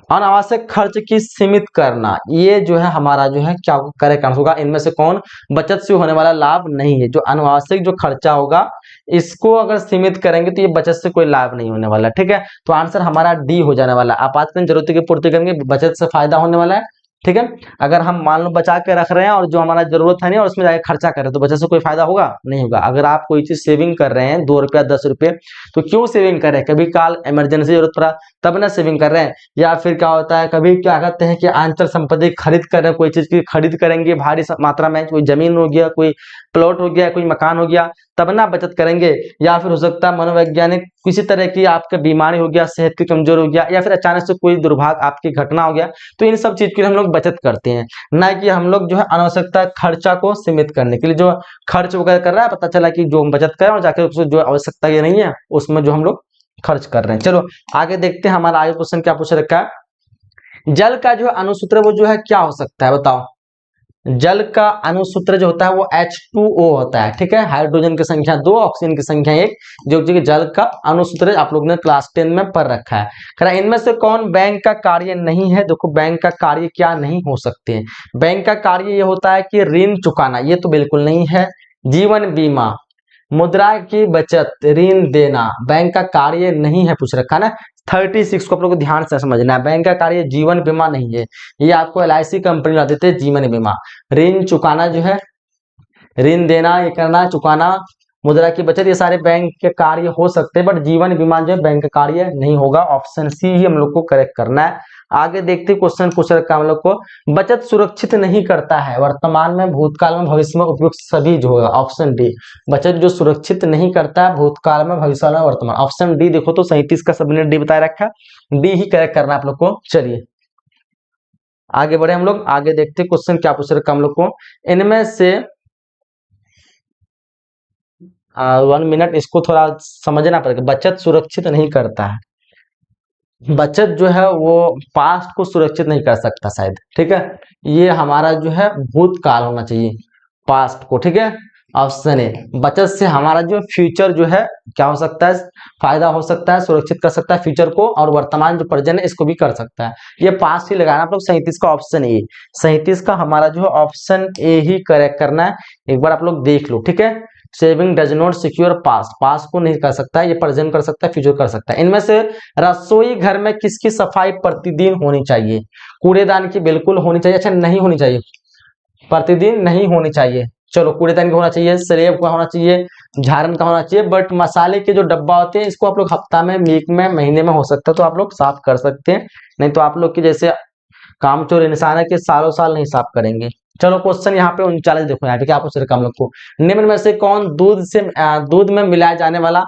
[SPEAKER 1] अनावश्यक खर्च की सीमित करना, ये जो है हमारा जो है क्या करेक्ट आंसर होगा। इनमें से कौन बचत से होने वाला लाभ नहीं है, जो अनावश्यक जो खर्चा होगा इसको अगर सीमित करेंगे तो ये बचत से कोई लाभ नहीं होने वाला, ठीक है। तो आंसर हमारा डी हो जाने वाला, आपातकालीन जरूरत की पूर्ति करेंगे, बचत से फायदा होने वाला है, ठीक है। अगर हम मान लो बचा के रख रहे हैं और जो हमारा जरूरत है नहीं और उसमें जाके खर्चा कर रहे हैं तो बचत से कोई फायदा होगा नहीं होगा। अगर आप कोई चीज सेविंग कर रहे हैं 2 रुपया 10 रुपये, तो क्यों सेविंग कर रहे हैं, कभी काल इमरजेंसी जरूरत पड़ा तब ना सेविंग कर रहे हैं। या फिर क्या होता है, कभी क्या कहते हैं कि आंचल संपत्ति खरीद कर रहे हैं, कोई चीज की खरीद करेंगे भारी मात्रा में, कोई जमीन हो गया, कोई प्लॉट हो गया, कोई मकान हो गया, तब ना बचत करेंगे। या फिर हो सकता है मनोवैज्ञानिक किसी तरह की आपका बीमारी हो गया, सेहत की कमजोर हो गया, या फिर अचानक से कोई दुर्भाग्य आपकी घटना हो गया, तो इन सब चीज के लिए हम लोग बचत करते हैं। ना कि हम लोग जो है अनावश्यकता खर्चा को सीमित करने के लिए जो खर्च वगैरह कर रहा है, पता चला कि जो हम बचत कर रहे हैं और जाकर जो आवश्यकता ये नहीं है उसमें जो हम लोग खर्च कर रहे हैं। चलो आगे देखते हैं, हमारा आगे क्वेश्चन क्या पूछ रखा है। जल का जो अणुसूत्र वो जो है क्या हो सकता है बताओ। जल का अणुसूत्र जो होता है वो H2O होता है, ठीक है। हाइड्रोजन की संख्या 2, ऑक्सीजन की संख्या 1, जो कि जल का अणुसूत्र आप लोग ने क्लास 10 में पढ़ रखा है। खैर इनमें से कौन बैंक का कार्य नहीं है। देखो बैंक का कार्य क्या नहीं हो सकते हैं, बैंक का कार्य ये होता है कि ऋण चुकाना, ये तो बिल्कुल नहीं है। जीवन बीमा, मुद्रा की बचत, ऋण देना, बैंक का कार्य नहीं है, पूछ रखा ना। 36 को आप लोग को ध्यान से समझना है, बैंक का कार्य जीवन बीमा नहीं है, ये आपको LIC कंपनी ला देते हैं जीवन बीमा। ऋण चुकाना जो है, ऋण देना, ये करना, चुकाना, मुद्रा की बचत, ये सारे बैंक के कार्य हो सकते हैं, बट जीवन बीमा जो है बैंक का कार्य नहीं होगा। ऑप्शन सी ही हम लोग को करेक्ट करना है। आगे देखते क्वेश्चन पूछ रखा हम लोग को, बचत सुरक्षित नहीं करता है वर्तमान में, भूतकाल में, भविष्य में उपयुक्त सभी जो होगा। ऑप्शन डी, बचत जो सुरक्षित नहीं करता है भूतकाल में, भविष्य में, वर्तमान। ऑप्शन डी देखो तो 37 का सबने डी बताया रखा, डी ही करेक्ट करना है आप लोग को। चलिए आगे बढ़े हम लोग, आगे देखते क्वेश्चन क्या पूछ रखा हम लोग को। इनमें से 1 मिनट, इसको थोड़ा समझना पड़ेगा। बचत सुरक्षित नहीं करता है, बचत जो है वो पास्ट को सुरक्षित नहीं कर सकता शायद, ठीक है। ये हमारा जो है भूतकाल होना चाहिए, पास्ट को, ठीक है। ऑप्शन ए, बचत से हमारा जो फ्यूचर जो है क्या हो सकता है, फायदा हो सकता है, सुरक्षित कर सकता है फ्यूचर को, और वर्तमान जो प्रेजेंट है इसको भी कर सकता है। ये पास्ट ही लगाना आप लोग। 37 का ऑप्शन ए, 37 का हमारा जो है ऑप्शन ए ही करेक्ट करना है। एक बार आप लोग देख लो, ठीक है। Saving does not secure past, past को नहीं कर सकता है, ये प्रेजेंट कर सकता है, फ्यूचर कर सकता है। इनमें से रसोई घर में किसकी सफाई प्रतिदिन होनी चाहिए। कूड़ेदान की बिल्कुल होनी चाहिए, अच्छा नहीं होनी चाहिए, प्रतिदिन नहीं होनी चाहिए। चलो कूड़ेदान का होना चाहिए, स्लेब का होना चाहिए, झाड़न का होना चाहिए, बट मसाले के जो डब्बा होते हैं इसको आप लोग हफ्ता में, वीक में, महीने में हो सकता है तो आप लोग साफ कर सकते हैं। नहीं तो आप लोग की जैसे कामचोर इंसान है कि सालों साल नहीं साफ करेंगे। चलो क्वेश्चन यहाँ पे 39 देखो, यहाँ पे क्या पूछ रखा हम लोग को। निम्न में से कौन दूध में मिलाया जाने वाला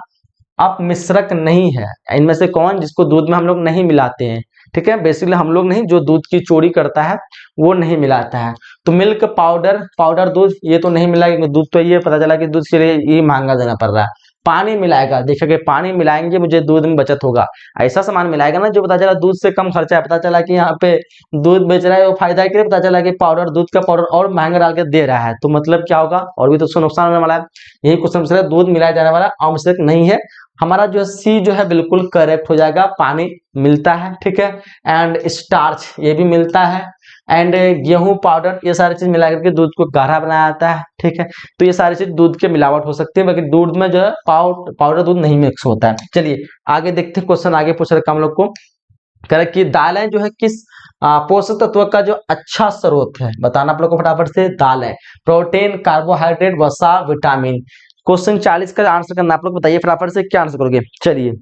[SPEAKER 1] अपमिश्रक नहीं है। इनमें से कौन, जिसको दूध में हम लोग नहीं मिलाते हैं, ठीक है, बेसिकली हम लोग नहीं, जो दूध की चोरी करता है वो नहीं मिलाता है। तो मिल्क पाउडर, पाउडर दूध, ये तो नहीं मिला, क्योंकि दूध तो ये पता चला कि दूध के लिए ये महंगा देना पड़ रहा है। पानी मिलाएगा, देखिए पानी मिलाएंगे मुझे दूध में बचत होगा, ऐसा सामान मिलाएगा ना जो पता चला दूध से कम खर्चा है, पता चला कि यहाँ पे दूध बेच रहा है वो फायदा के लिए, पता चला कि पाउडर, दूध का पाउडर और महंगा डाल के दे रहा है, तो मतलब क्या होगा, और भी तो उसको नुकसान होने वाला है। यही क्वेश्चन पूछ रहा है, दूध मिलाया जाने वाला आवश्यक नहीं है। हमारा जो है सी जो है बिल्कुल करेक्ट हो जाएगा, पानी मिलता है, ठीक है। एंड स्टार्च ये भी मिलता है, एंड गेहूं पाउडर, ये सारी चीज मिला करके दूध को गाढ़ा बनाया जाता है, ठीक है। तो ये सारी चीज दूध के मिलावट हो सकती है, बाकी दूध में जो है पाउडर दूध नहीं मिक्स होता है। चलिए आगे देखते हैं, क्वेश्चन आगे पूछ रहे हम लोग को, करेक्ट कि दालें जो है किस पोषक तत्व का जो अच्छा स्रोत है, बताना आप लोग को फटाफट से। दालें प्रोटीन, कार्बोहाइड्रेट, वसा, विटामिन। क्वेश्चन 40 का आंसर करना आप लोग बताइए फटाफट से, क्या आंसर करोगे। चलिए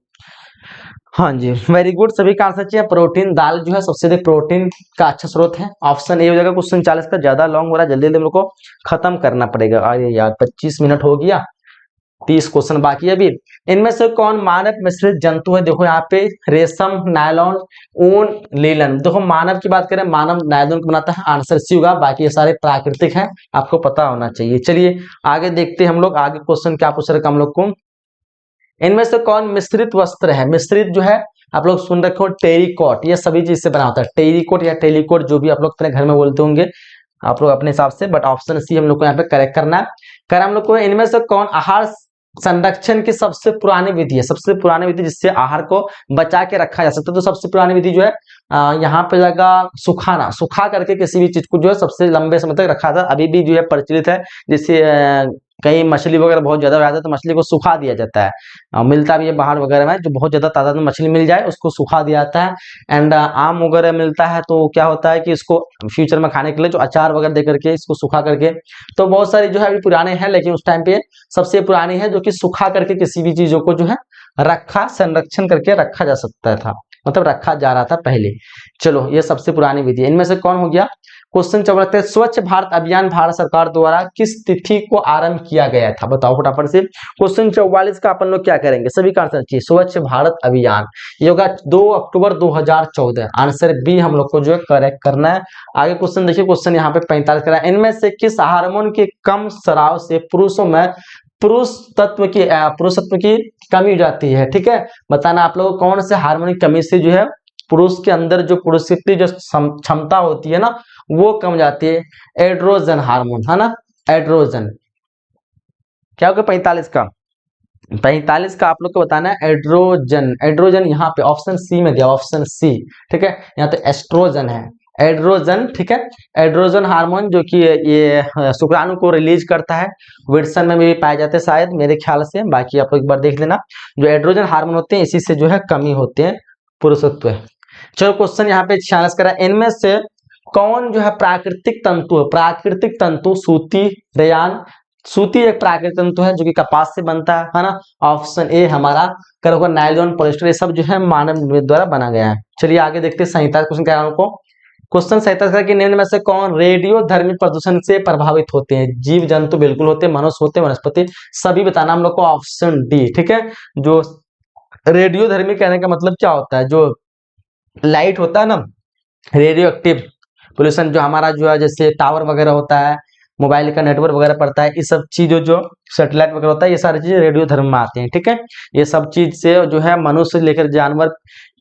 [SPEAKER 1] हाँ जी, वेरी गुड, सभी का आंसर चाहिए प्रोटीन। दाल जो है सबसे अधिक प्रोटीन का अच्छा स्रोत है, ऑप्शन ए हो जाएगा। क्वेश्चन 40 का ज्यादा लॉन्ग हो रहा है, जल्दी जल्दी हम लोग को खत्म करना पड़ेगा। अरे यार 25 मिनट हो गया, 30 क्वेश्चन बाकी है अभी। इनमें से कौन मानव मिश्रित जंतु है, देखो यहाँ पे रेशम, नायलॉन, ऊन, लीलन। देखो मानव की बात करें, मानव नायलॉन को बनाता है, आंसर सी होगा, बाकी ये सारे प्राकृतिक हैं, आपको पता होना चाहिए। चलिए आगे देखते हैं हम लोग, आगे क्वेश्चन क्या पूछ रहे हम लोग को। इनमें से कौन मिश्रित वस्त्र है, मिश्रित जो है आप लोग सुन रखे हो टेरिकॉट, ये सभी चीज से बना होता है, टेरिकॉट या टेलिकॉट जो भी आप लोग अपने घर में बोलते होंगे आप लोग अपने हिसाब से, बट ऑप्शन सी हम लोग को यहाँ पे करेक्ट करना है। कर हम लोग को इनमें से कौन आहार संरक्षण की सबसे पुरानी विधि है, सबसे पुरानी विधि जिससे आहार को बचा के रखा जा सकता है, तो सबसे पुरानी विधि जो है यहाँ पे लगा सुखाना, सुखा करके किसी भी चीज को जो है सबसे लंबे समय तक रखा था, अभी भी जो है प्रचलित है। जैसे कहीं मछली वगैरह बहुत ज्यादा हो जाता है तो मछली को सुखा दिया जाता है, मिलता भी है बाहर वगैरह में, जो बहुत ज्यादा तादाद में मछली मिल जाए उसको सुखा दिया जाता है। एंड आम वगैरह मिलता है तो क्या होता है कि इसको फ्यूचर में खाने के लिए जो अचार वगैरह दे करके इसको सुखा करके, तो बहुत सारी जो है अभी पुराने हैं, लेकिन उस टाइम पे सबसे पुरानी है जो कि सुखा करके किसी भी चीजों को जो है रखा, संरक्षण करके रखा जा सकता था, मतलब रखा जा रहा था पहले। चलो ये सबसे पुरानी विधि है। इनमें से कौन हो गया, क्वेश्चन 44, स्वच्छ भारत अभियान भारत सरकार द्वारा किस तिथि को आरंभ किया गया था, बताओ फटाफट से। क्वेश्चन 44 का अपन लोग क्या करेंगे, सभी का आंसर चाहिए। स्वच्छ भारत अभियान ये होगा 2 अक्टूबर 2014, आंसर बी हम लोग को जो है करेक्ट करना है। आगे क्वेश्चन देखिए, क्वेश्चन यहाँ पे 45 का है, इनमें से किस हार्मोन के कम स्राव से पुरुषों में पुरुष तत्व की कमी हो जाती है, ठीक है। बताना आप लोग कौन से हार्मोन की कमी से जो है पुरुष के अंदर जो पुरुष की जो क्षमता होती है ना वो कम जाती है। एड्रोजन हार्मोन है ना, एड्रोजन। क्या होगा 45 का, 45 का आप लोग को बताना है एड्रोजन। एड्रोजन यहाँ पे ऑप्शन सी में दिया, ऑप्शन सी, ठीक है। यहाँ तो एस्ट्रोजन है, एड्रोजन, ठीक है। एड्रोजन हार्मोन जो कि ये शुक्राणु को रिलीज करता है, विल्सन में भी पाए जाते हैं शायद मेरे ख्याल से, बाकी आप लोग एक बार देख लेना। जो एड्रोजन हार्मोन होते हैं इसी से जो है कमी होते हैं पुरुषत्व। चलो क्वेश्चन यहाँ पे 46 करा, इनमें से कौन जो है प्राकृतिक तंतु है, प्राकृतिक तंतु सूती, रेयान। सूती एक प्राकृतिक तंतु है जो कि कपास से बनता है ना, ऑप्शन ए हमारा करोगे, नायलॉन, पॉलिस्टर, ये सब जो है मानव निर्मित द्वारा बना गया है। चलिए आगे देखते हैं 47 क्वेश्चन क्या है आपको। क्वेश्चन 47 का कि निम्न में से कौन रेडियो धर्मी प्रदूषण से प्रभावित होते हैं, जीव जंतु बिल्कुल होते हैं, मनुष्य होते हैं, वनस्पति, सभी बताना हम लोग को, ऑप्शन डी, ठीक है। जो रेडियो धर्मी कहने का मतलब क्या होता है, जो लाइट होता है ना, रेडियो एक्टिव पोल्यूशन जो हमारा जो है जैसे टावर वगैरह होता है, मोबाइल का नेटवर्क वगैरह पड़ता है, ये सब चीजों जो सैटेलाइट वगैरह होता है ये सारी चीजें रेडियो धर्म में आते हैं, ठीक है। ये सब चीज से जो है मनुष्य से लेकर जानवर,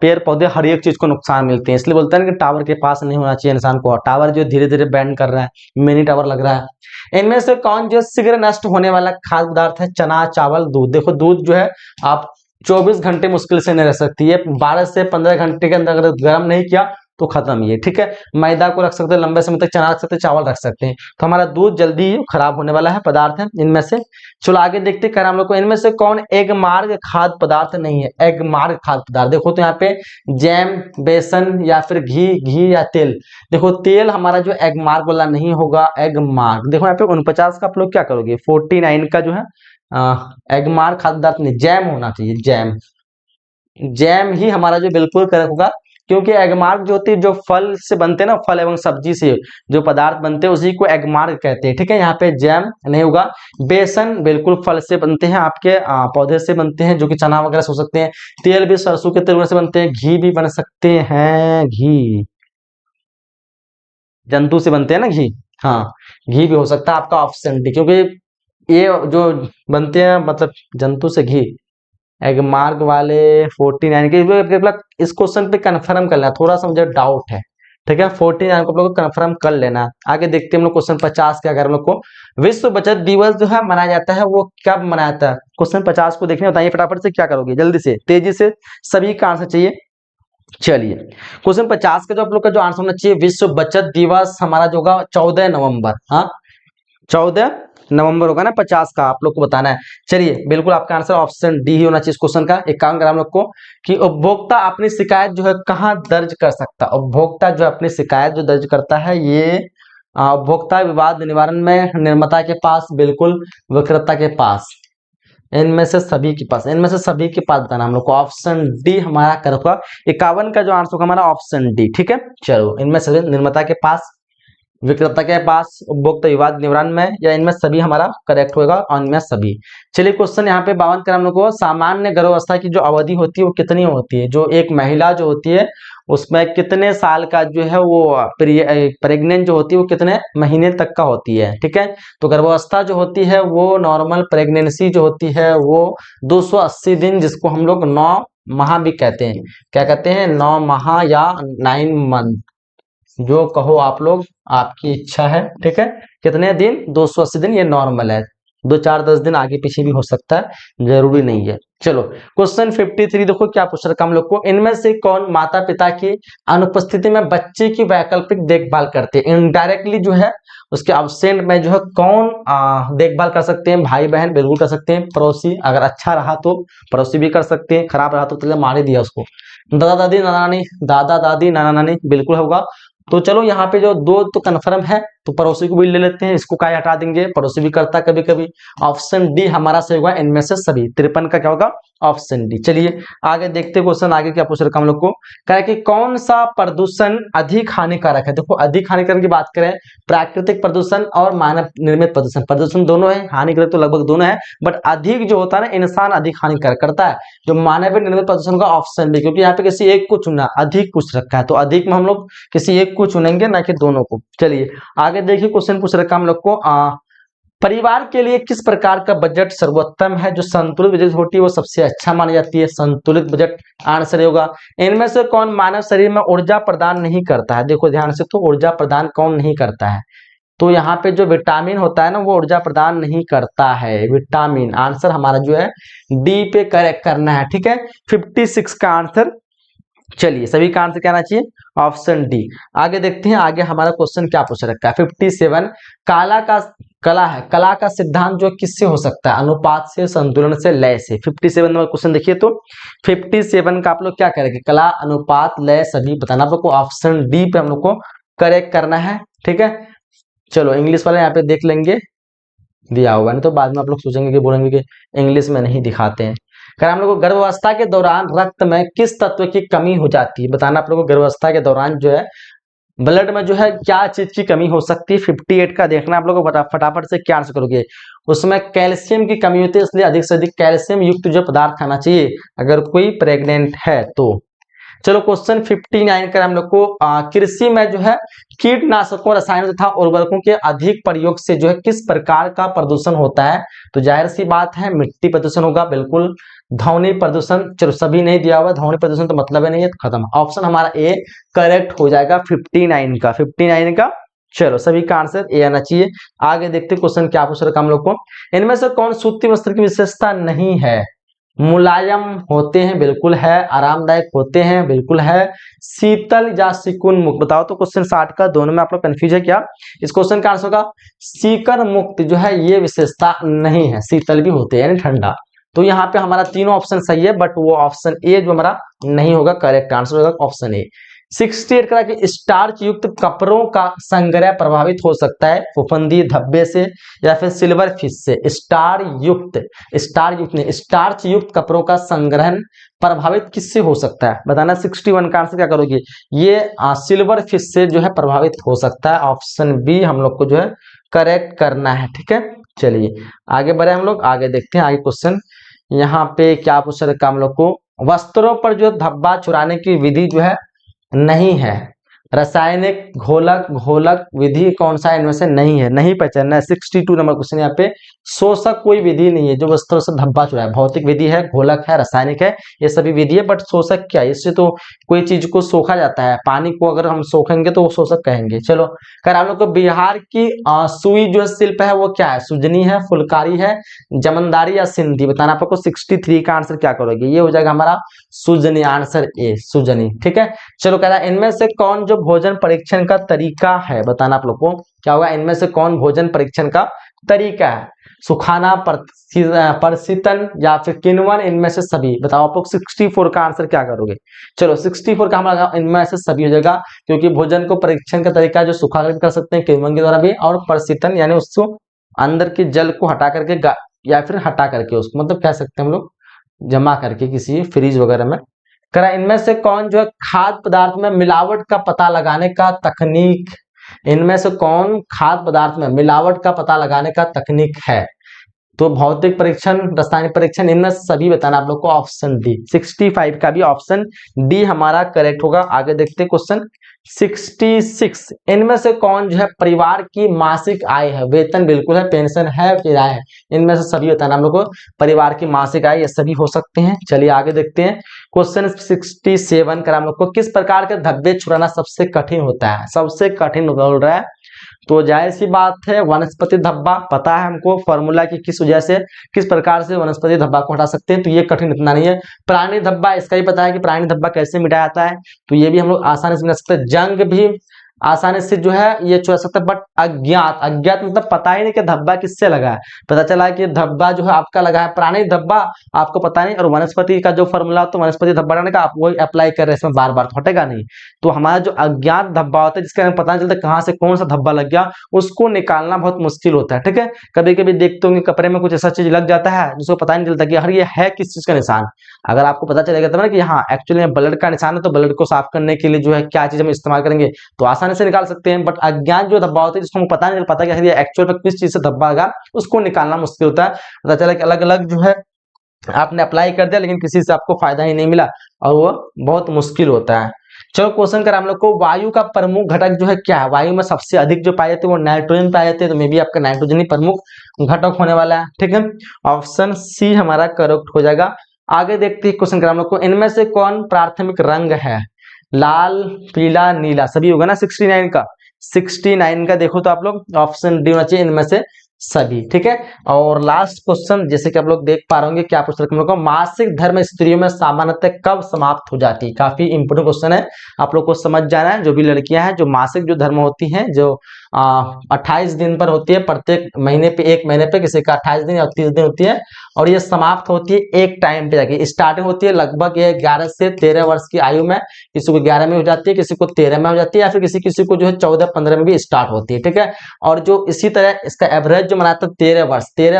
[SPEAKER 1] पेड़ पौधे, हर एक चीज को नुकसान मिलते हैं, इसलिए बोलते हैं कि टावर के पास नहीं होना चाहिए इंसान को। टावर जो धीरे धीरे बैंड कर रहा है, मिनी टावर लग रहा है। इनमें से कौन जो शीघ्र नष्ट होने वाला खाद्य पदार्थ है, चना, चावल, दूध। देखो दूध जो है आप 24 घंटे मुश्किल से नहीं रह सकती है, 12 से 15 घंटे के अंदर अगर गर्म नहीं किया तो खत्म ये, ठीक है। मैदा को रख सकते हैं लंबे समय तक, चना रख सकते हैं, चावल रख सकते हैं, तो हमारा दूध जल्दी ही खराब होने वाला है पदार्थ है इनमें से। चलो आगे देखते हैं हम लोग को, इनमें से कौन एग मार्ग खाद्य पदार्थ नहीं है, एग मार्ग खाद्य पदार्थ। देखो तो यहाँ पे जैम, बेसन या फिर घी, घी या तेल। देखो तेल हमारा जो एग मार्ग वाला नहीं होगा, एग मार्ग। देखो यहाँ पे 49 का आप लोग क्या करोगे, 49 का जो है एग मार्ग खाद्य पदार्थ नहीं, जैम होना चाहिए, जैम, जैम ही हमारा जो बिल्कुल करेक्ट होगा क्योंकि एगमार्क जो होती है, जो फल से बनते हैं ना, फल एवं सब्जी से जो पदार्थ बनते हैं उसी को एगमार्क कहते हैं। ठीक है, यहाँ पे जैम नहीं होगा। बेसन बिल्कुल फल से बनते हैं, आपके पौधे से बनते हैं, जो कि चना वगैरह से हो सकते हैं। तेल भी सरसों के तेल से बनते हैं। घी भी बन सकते हैं, घी जंतु से बनते हैं ना, घी। हाँ, घी भी हो सकता है आपका ऑप्शन डी, क्योंकि ये जो बनते हैं मतलब जंतु से घी, एग मार्क वाले 49 के मतलब इस क्वेश्चन पे कंफर्म कर लेना, थोड़ा सा मुझे डाउट है। ठीक है, 49 को आप लोग कंफर्म कर लेना। आगे देखते हैं हम लोग क्वेश्चन 50 क्या कर हम लोग को। विश्व बचत दिवस जो है मनाया जाता है, वो कब मनाया जाता है? क्वेश्चन 50 को देखने बताइए फटाफट से, क्या करोगे जल्दी से तेजी से, सभी का आंसर चाहिए। चलिए, क्वेश्चन 50 का जो आप लोग का जो आंसर होना चाहिए, विश्व बचत दिवस हमारा जो होगा 14 नवंबर। हाँ, 14 नवंबर होगा ना 50 का, आप लोग को बताना है। चलिए, बिल्कुल आपका आंसर ऑप्शन डी ही होना चाहिए इस क्वेश्चन का। एक काम करा हम लोग को कि उपभोक्ता अपनी शिकायत जो है कहाँ दर्ज कर सकता है? उपभोक्ता जो अपनी शिकायत जो दर्ज करता है, ये उपभोक्ता विवाद निवारण में निर्माता के पास, बिल्कुल विक्रेता के पास, इनमें से सभी के पास, इनमें से सभी के पास बताना हम लोग को। ऑप्शन डी हमारा करेक्ट, 51 का जो आंसर होगा हमारा ऑप्शन डी। ठीक है, चलो, इनमें से निर्माता के पास, विक्रेता के पास, उपभोक्ता विवाद निवारण में, या इनमें सभी हमारा करेक्ट होगा, और इनमें सभी। चलिए, क्वेश्चन यहाँ पे 52 का हम लोग को, सामान्य गर्भावस्था की जो अवधि होती है वो कितनी होती है? जो एक महिला जो होती है उसमें कितने साल का जो है वो प्रेग्नेंट जो होती है वो कितने महीने तक का होती है? ठीक है, तो गर्भावस्था जो होती है वो नॉर्मल प्रेगनेंसी जो होती है वो 280 दिन, जिसको हम लोग 9 माह भी कहते हैं। क्या कहते हैं? 9 माह या 9 मंथ, जो कहो आप लोग, आपकी इच्छा है। ठीक है, कितने दिन? 280 दिन, ये नॉर्मल है। 2 4 10 दिन आगे पीछे भी हो सकता है, जरूरी नहीं है। चलो, क्वेश्चन 53 देखो क्या पूछ रखा हम लोग को। इनमें से कौन माता पिता की अनुपस्थिति में बच्चे की वैकल्पिक देखभाल करते हैं? इनडायरेक्टली जो है उसके अब्सेंट में जो है कौन देखभाल कर सकते हैं? भाई बहन बिल्कुल कर सकते हैं। पड़ोसी, अगर अच्छा रहा तो पड़ोसी भी कर सकते हैं, खराब रहा तो मार ही दिया उसको। दादा दादी नाना नानी, दादा दादी नाना नानी बिल्कुल होगा। तो चलो, यहाँ पे जो दो तो कन्फर्म है, तो पड़ोसी को भी ले लेते हैं, इसको क्या हटा देंगे, पड़ोसी भी करता कभी कभी। ऑप्शन डी हमारा सही होगा, इनमें से सभी। 53 का क्या होगा? Option D. चलिए, आगे देखते क्वेश्चन, आगे क्या पूछ रखा हम लोग को। कह कि कौन सा प्रदूषण अधिक हानिकारक है? देखो, अधिक हानिकारक की बात करें, प्राकृतिक प्रदूषण और मानव निर्मित प्रदूषण, प्रदूषण दोनों है, हानिकारक तो लगभग दोनों है, बट अधिक जो होता है ना, इंसान अधिक हानिकारक करता है जो मानव निर्मित प्रदूषण का, ऑप्शन डी। क्योंकि यहाँ पे किसी एक को चुना, अधिक पूछ रखा है, तो अधिक में हम लोग किसी एक को चुनेंगे, ना कि दोनों को। चलिए, आगे देखिए, क्वेश्चन पूछ रखा हम लोग को, परिवार के लिए किस प्रकार का बजट सर्वोत्तम है? जो संतुलित बजट होती है वो सबसे अच्छा मानी जाती है, संतुलित बजट आंसर होगा। इनमें से कौन मानव शरीर में ऊर्जा प्रदान नहीं करता है? देखो ध्यान से, तो ऊर्जा प्रदान कौन नहीं करता है? तो यहाँ पे जो विटामिन होता है ना, वो ऊर्जा प्रदान नहीं करता है, विटामिन। आंसर हमारा जो है डी पे करेक्ट करना है। ठीक है, 56 का आंसर। चलिए, सभी का आंसर क्या आना चाहिए? Option D. आगे देखते हैं, आगे हमारा क्वेश्चन क्या पूछ रखा है। 57, कला है, कला का सिद्धांत जो किससे हो सकता है? अनुपात से, संतुलन से, लय से। 57 नंबर क्वेश्चन देखिए, तो 57 का आप लोग क्या करेंगे? कला, अनुपात, लय सभी बताना आप लोग को। ऑप्शन डी पे हम लोग को करेक्ट करना है। ठीक है, चलो, इंग्लिश वाले यहाँ पे देख लेंगे, दिया होगा, नहीं तो बाद में आप लोग सोचेंगे कि बोलेंगे कि इंग्लिश में नहीं दिखाते हैं। अगर हम लोग को गर्भावस्था के दौरान रक्त में किस तत्व की कमी हो जाती है? बताना आप लोग को, गर्भावस्था के दौरान जो है ब्लड में जो है क्या चीज की कमी हो सकती है? 58 का देखना आप लोग को, फटाफट से क्या आंसर करोगे। उसमें कैल्शियम की कमी होती है, इसलिए अधिक से अधिक कैल्शियम युक्त जो पदार्थ खाना चाहिए अगर कोई प्रेग्नेंट है तो। चलो, क्वेश्चन 59 का हम लोग को, कृषि में जो है कीटनाशकों, रसायनों तथा उर्वरकों के अधिक प्रयोग से जो है किस प्रकार का प्रदूषण होता है? तो जाहिर सी बात है, मिट्टी प्रदूषण होगा, बिल्कुल। ध्वनि प्रदूषण, चलो सभी नहीं दिया हुआ, ध्वनि प्रदूषण तो मतलब है नहीं है, तो खत्म। ऑप्शन हमारा ए करेक्ट हो जाएगा, 59 का, 59 का। चलो, सभी का आंसर ए आना चाहिए। आगे देखते क्वेश्चन क्या पूछ रखा हम लोग को। इनमें से कौन सूती वस्त्र की विशेषता नहीं है? मुलायम होते हैं, बिल्कुल है। आरामदायक होते हैं, बिल्कुल है। शीतल या सिकुन मुक्त, बताओ तो। क्वेश्चन 60 का, दोनों में आप लोग कंफ्यूज है क्या? इस क्वेश्चन का आंसर होगा सीकर मुक्त जो है ये विशेषता नहीं है, शीतल भी होते हैं यानी ठंडा। तो यहाँ पे हमारा तीनों ऑप्शन सही है, बट वो ऑप्शन ए जो हमारा नहीं होगा, करेक्ट आंसर होगा ऑप्शन ए। 68 करा कि स्टार्च युक्त कपड़ों का संग्रह प्रभावित हो सकता है फफूंदी धब्बे से या फिर सिल्वर फिश से। स्टार्च युक्त कपड़ों का संग्रहण प्रभावित किससे हो सकता है बताना। 61 का आंसर क्या करोगे, ये सिल्वर फिश से जो है प्रभावित हो सकता है। ऑप्शन बी हम लोग को जो है करेक्ट करना है। ठीक है, चलिए आगे बढ़े, हम लोग आगे देखते हैं आगे क्वेश्चन। यहाँ पे क्या पूछ रखा हम लोग को, वस्त्रों पर जो धब्बा छुड़ाने की विधि जो है नहीं है, रासायनिक घोलक विधि कौन सा इनमें से नहीं है, नहीं पहचानना है। 62 नंबर क्वेश्चन यहाँ पे, शोषक कोई विधि नहीं है जो वस्त्रों से धब्बा छुड़ाए। भौतिक विधि है, घोलक है, रासायनिक है, ये सभी विधि है, बट शोषक क्या है, इससे तो कोई चीज को सोखा जाता है, पानी को अगर हम सोखेंगे तो वो शोषक कहेंगे। चलो कर हम लोग को बिहार की सुई जो शिल्प है वो क्या है, सुजनी है, फुलकारी है, जमनदारी या सिंधी बताना। आप लोग को 63 का आंसर क्या करोगे, ये हो जाएगा हमारा सुजनी, आंसर ए सुजनी। ठीक है, चलो कह रहा है इनमें से कौन जो भोजन परीक्षण का तरीका है बताना। आप लोग को क्या होगा, इनमें से कौन भोजन परीक्षण का तरीका है, सुखाना, परसितन या फिर किण्वन, इनमें से सभी बताओ। आप लोग 64 का आंसर क्या करोगे। चलो 64 का हमारा इनमें से सभी हो जाएगा, क्योंकि भोजन को परीक्षण का तरीका जो सुखा कर कर सकते हैं किण्वन के द्वारा भी, और परसितन यानी उसको अंदर के जल को हटा करके या फिर हटा करके उसको मतलब कह सकते हैं हम लोग जमा करके किसी फ्रिज वगैरह में करा। इनमें से कौन जो है खाद्य पदार्थ में मिलावट का पता लगाने का तकनीक, इनमें से कौन खाद्य पदार्थ में मिलावट का पता लगाने का तकनीक है, तो भौतिक परीक्षण, रासायनिक परीक्षण, इनमें सभी बताना आप लोग को। ऑप्शन डी 65 का भी ऑप्शन डी हमारा करेक्ट होगा। आगे देखते हैं क्वेश्चन 66, इनमें से कौन जो है परिवार की मासिक आय है, वेतन बिल्कुल है, पेंशन है, किराया है, इनमें से सभी बताना हम लोग को। परिवार की मासिक आय ये सभी हो सकते हैं। चलिए आगे देखते हैं क्वेश्चन 67 का हम लोग को, किस प्रकार के धब्बे छुड़ाना सबसे कठिन होता है, सबसे कठिन बोल रहा है, तो जाहिर सी बात है वनस्पति धब्बा, पता है हमको फॉर्मूला की किस वजह से किस प्रकार से वनस्पति धब्बा को हटा सकते हैं, तो ये कठिन इतना नहीं है। प्राणी धब्बा, इसका ही पता है कि प्राणी धब्बा कैसे मिटाया जाता है, तो ये भी हम लोग आसानी से मिटा सकते हैं। जंग भी आसानी से जो है ये छुड़ा सकता है, बट अज्ञात मतलब पता ही नहीं कि धब्बा किससे लगा है, पता चला कि धब्बा जो है आपका लगा है प्राणी धब्बा, आपको पता नहीं, और वनस्पति का जो फॉर्मूला तो वनस्पति धब्बा का आप वही अप्लाई कर रहे हैं इसमें बार बार, तो हटेगा नहीं। तो हमारा जो अज्ञात धब्बा होता है जिसके हमें पता नहीं चलता कहाँ से कौन सा धब्बा लग गया, उसको निकालना बहुत मुश्किल होता है। ठीक है, कभी कभी देखते होंगे कपड़े में कुछ ऐसा चीज लग जाता है जिसको पता नहीं चलता कि यार ये है किस चीज का निशान। अगर आपको पता चलेगा तब ना कि हाँ एक्चुअली ब्लड का निशान है, तो ब्लड को साफ करने के लिए जो है क्या चीज हम इस्तेमाल करेंगे, तो आसानी से निकाल सकते हैं। बट अज्ञात जो धब्बा होता है जिसको पता नहीं पता कि एक्चुअल में किस चीज से धब्बा लगा, उसको निकालना मुश्किल होता है। पता चला कि अलग अलग जो है आपने अप्लाई कर दिया लेकिन किसी से आपको फायदा ही नहीं मिला, और वो बहुत मुश्किल होता है। चलो क्वेश्चन कर हम लोग को, वायु का प्रमुख घटक जो है क्या है, वायु में सबसे अधिक जो पाए जाते हैं वो नाइट्रोजन पाए जाते हैं, तो मे भी आपका नाइट्रोजन ही प्रमुख घटक होने वाला है। ठीक है, ऑप्शन सी हमारा करेक्ट हो जाएगा। आगे देखते हैं क्वेश्चन कर हम लोग को, इनमें से कौन प्राथमिक रंग है, लाल, पीला, नीला, सभी होगा ना। 69 का देखो तो आप लोग ऑप्शन डी होना चाहिए, इनमें से सभी। ठीक है, और लास्ट क्वेश्चन जैसे कि आप लोग देख पा रहे होंगे क्या पूछ रहे हैं, मासिक धर्म स्त्रियों में सामान्यतः कब समाप्त हो जाती है, काफी इंपोर्टेंट क्वेश्चन है, आप लोग को समझ जाना है। जो भी लड़कियां हैं जो मासिक जो धर्म होती हैं जो 28 दिन पर होती है, प्रत्येक महीने पे, एक महीने पे किसी का 28 दिन या 30 दिन होती है, और ये समाप्त होती है एक टाइम पे जाके। स्टार्टिंग होती है लगभग ये 11 से 13 वर्ष की आयु में, किसी को 11 में हो जाती है, किसी को 13 में हो जाती है, या फिर किसी को जो है 14-15 में भी स्टार्ट होती है। ठीक है, और जो इसी तरह इसका एवरेज जो मनाता है 13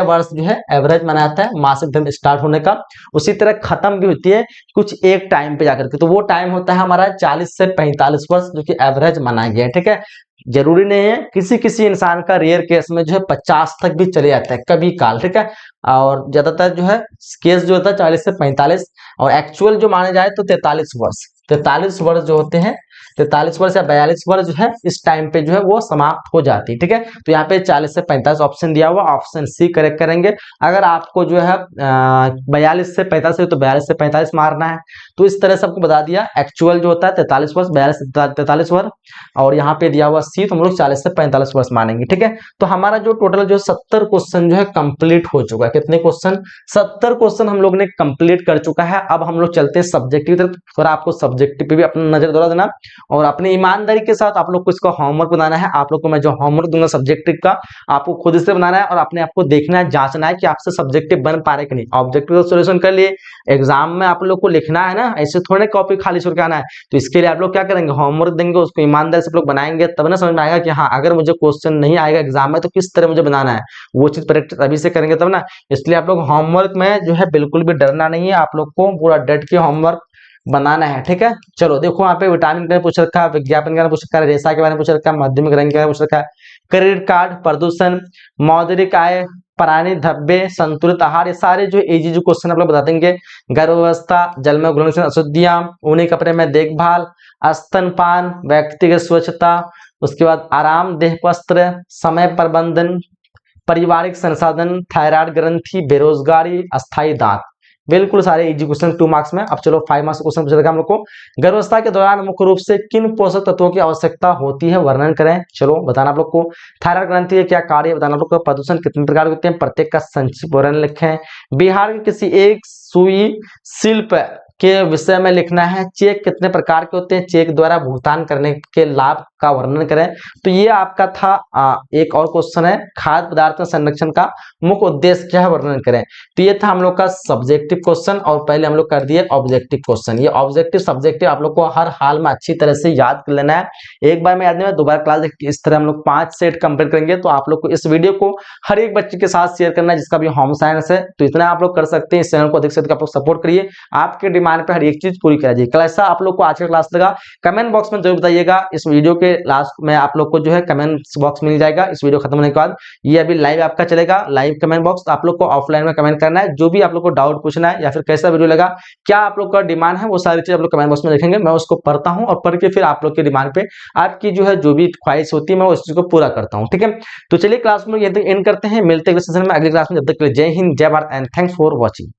[SPEAKER 1] वर्ष जो है एवरेज मनाता है मासिक धर्म स्टार्ट होने का। उसी तरह खत्म भी होती है कुछ एक टाइम पे जाकर के, तो वो टाइम होता है हमारा 40 से 45 वर्ष, जो कि एवरेज माना गया है। ठीक है, जरूरी नहीं है, किसी किसी इंसान का रेयर केस में जो है 50 तक भी चले जाता है कभी काल। ठीक है, और ज्यादातर जो है केस जो होता है 40 से 45, और एक्चुअल जो माने जाए तो 43 वर्ष जो होते हैं, 43 वर्ष या 42 वर्ष जो है इस टाइम पे जो है वो समाप्त हो जाती है। ठीक है, तो यहाँ पे 40 से 45 ऑप्शन दिया हुआ, ऑप्शन सी करेक्ट करेंगे। अगर आपको जो है 42 से 45 है तो 42 से 45 मारना है, तो इस तरह से आपको बता दिया। एक्चुअल जो होता है 43 वर्ष, 42 से 43 वर्ष, और यहाँ पे दिया हुआ सी, तो हम लोग 40 से 45 वर्ष मानेंगे। ठीक है, तो हमारा जो टोटल जो 70 क्वेश्चन जो है कंप्लीट हो चुका है। कितने क्वेश्चन, 70 क्वेश्चन हम लोग ने कंप्लीट कर चुका है। अब हम लोग चलते हैं सब्जेक्टिव तरफ, थोड़ा आपको सब्जेक्टिव पे भी अपना नजर दौड़ा देना, और अपनी ईमानदारी के साथ आप लोग को इसका होमवर्क बनाना है। आप लोग को मैं जो होमवर्क दूंगा सब्जेक्टिव का, आपको खुद से बनाना है और अपने आप को देखना है, जांचना है कि आपसे सब्जेक्टिव बन पा रहे कि नहीं। ऑब्जेक्टिव का सॉल्यूशन कर लिए, एग्जाम में आप लोग को लिखना है ना, ऐसे थोड़े कॉपी खाली छोड़ के आना है। तो इसके लिए आप लोग क्या करेंगे, होमवर्क देंगे, उसको ईमानदारी से आप लोग बनाएंगे, तब ना समझ में आएगा कि हाँ अगर मुझे क्वेश्चन नहीं आएगा एग्जाम में तो किस तरह मुझे बनाना है। वो चीज प्रैक्टिस अभी से करेंगे तब ना। इसलिए आप लोग होमवर्क में जो है बिल्कुल भी डरना नहीं है, आप लोग को पूरा डट के होमवर्क बनाना है, ठीक है। चलो देखो यहाँ पे विटामिन के बारे में पूछ रखा है, विज्ञापन के बारे में पूछ रखा है, रेशा के बारे में पूछ रखा है, माध्यमिक रंग के बारे में पूछ रखा है, क्रेडिट कार्ड, प्रदूषण, मौद्रिक आय, प्राणी धब्बे, संतुलित आहार, ये सारे जो इजी जो क्वेश्चन आप लोग बता देंगे। गर्भावस्था, जल में घुलनशील अशुद्धियां, ऊनी कपड़े में देखभाल, स्तनपान, व्यक्तिगत स्वच्छता, उसके बाद आरामदेह वस्त्र, समय प्रबंधन, पारिवारिक संसाधन, थायराइड ग्रंथि, बेरोजगारी, अस्थायी दांत। बिल्कुल सारे इजी क्वेश्चन 2 मार्क्स में। अब चलो 5 मार्क्स क्वेश्चन पूछा था हम लोग को, गर्भावस्था के दौरान मुख्य रूप से किन पोषक तत्वों की आवश्यकता होती है, वर्णन करें। चलो बताना आप लोग को। थायराइड ग्रंथि के क्या कार्य, बताना आप लोग को। प्रदूषण कितने प्रकार के होते हैं, प्रत्येक का संक्षिप्त वर्णन लिखें। बिहार के किसी एक सुई शिल्प के विषय में लिखना है। चेक कितने प्रकार के होते हैं, चेक द्वारा भुगतान करने के लाभ का वर्णन करें। तो ये आपका था एक और क्वेश्चन है, खाद्य पदार्थ संरक्षण का मुख्य उद्देश्य क्या है, वर्णन करें। तो ये था हम लोग का सब्जेक्टिव क्वेश्चन और पहले हम लोग कर दिए ऑब्जेक्टिव क्वेश्चन। ये ऑब्जेक्टिव सब्जेक्टिव आप लोग को हर हाल में अच्छी तरह से याद कर लेना है। एक बार में याद नहीं है, दोबारा क्लास इस तरह हम लोग 5 सेट कंप्लीट करेंगे। तो आप लोग को इस वीडियो को हर एक बच्चे के साथ शेयर करना है जिसका भी होम साइंस है। तो इतना आप लोग कर सकते हैं। इस चैनल को अधिक से अधिक आप लोग सपोर्ट करिए, आपके डिमांड पे हर एक चीज पूरी कराइए। कैसा आप लोग को आज का क्लास लगा कमेंट बॉक्स में जरूर बताइएगा। इस वीडियो के लास्ट में आप लोग को जो है कमेंट बॉक्स मिल जाएगा इस वीडियो खत्म होने के बाद। ये अभी लाइव आपका चलेगा, लाइव कमेंट बॉक्स। आप लोग को ऑफलाइन में कमेंट करना है, जो भी आप लोग को डाउट पूछना है या फिर कैसा वीडियो लगा, क्या आप लोग का डिमांड है, वो सारी चीज आप लोग कमेंट बॉक्स में लिखेंगे। मैं उसको पढ़ता हूँ और पढ़ के फिर आप लोग के डिमांड पे आपकी जो है जो भी ख्वाहिश होती है मैं उस चीज को पूरा करता हूँ, ठीक है। तो चलिए क्लास में ये एंड करते हैं, मिलते हैं सेशन में अगली क्लास में। जब तक के लिए जय हिंद, जय Bharat and thanks for watching.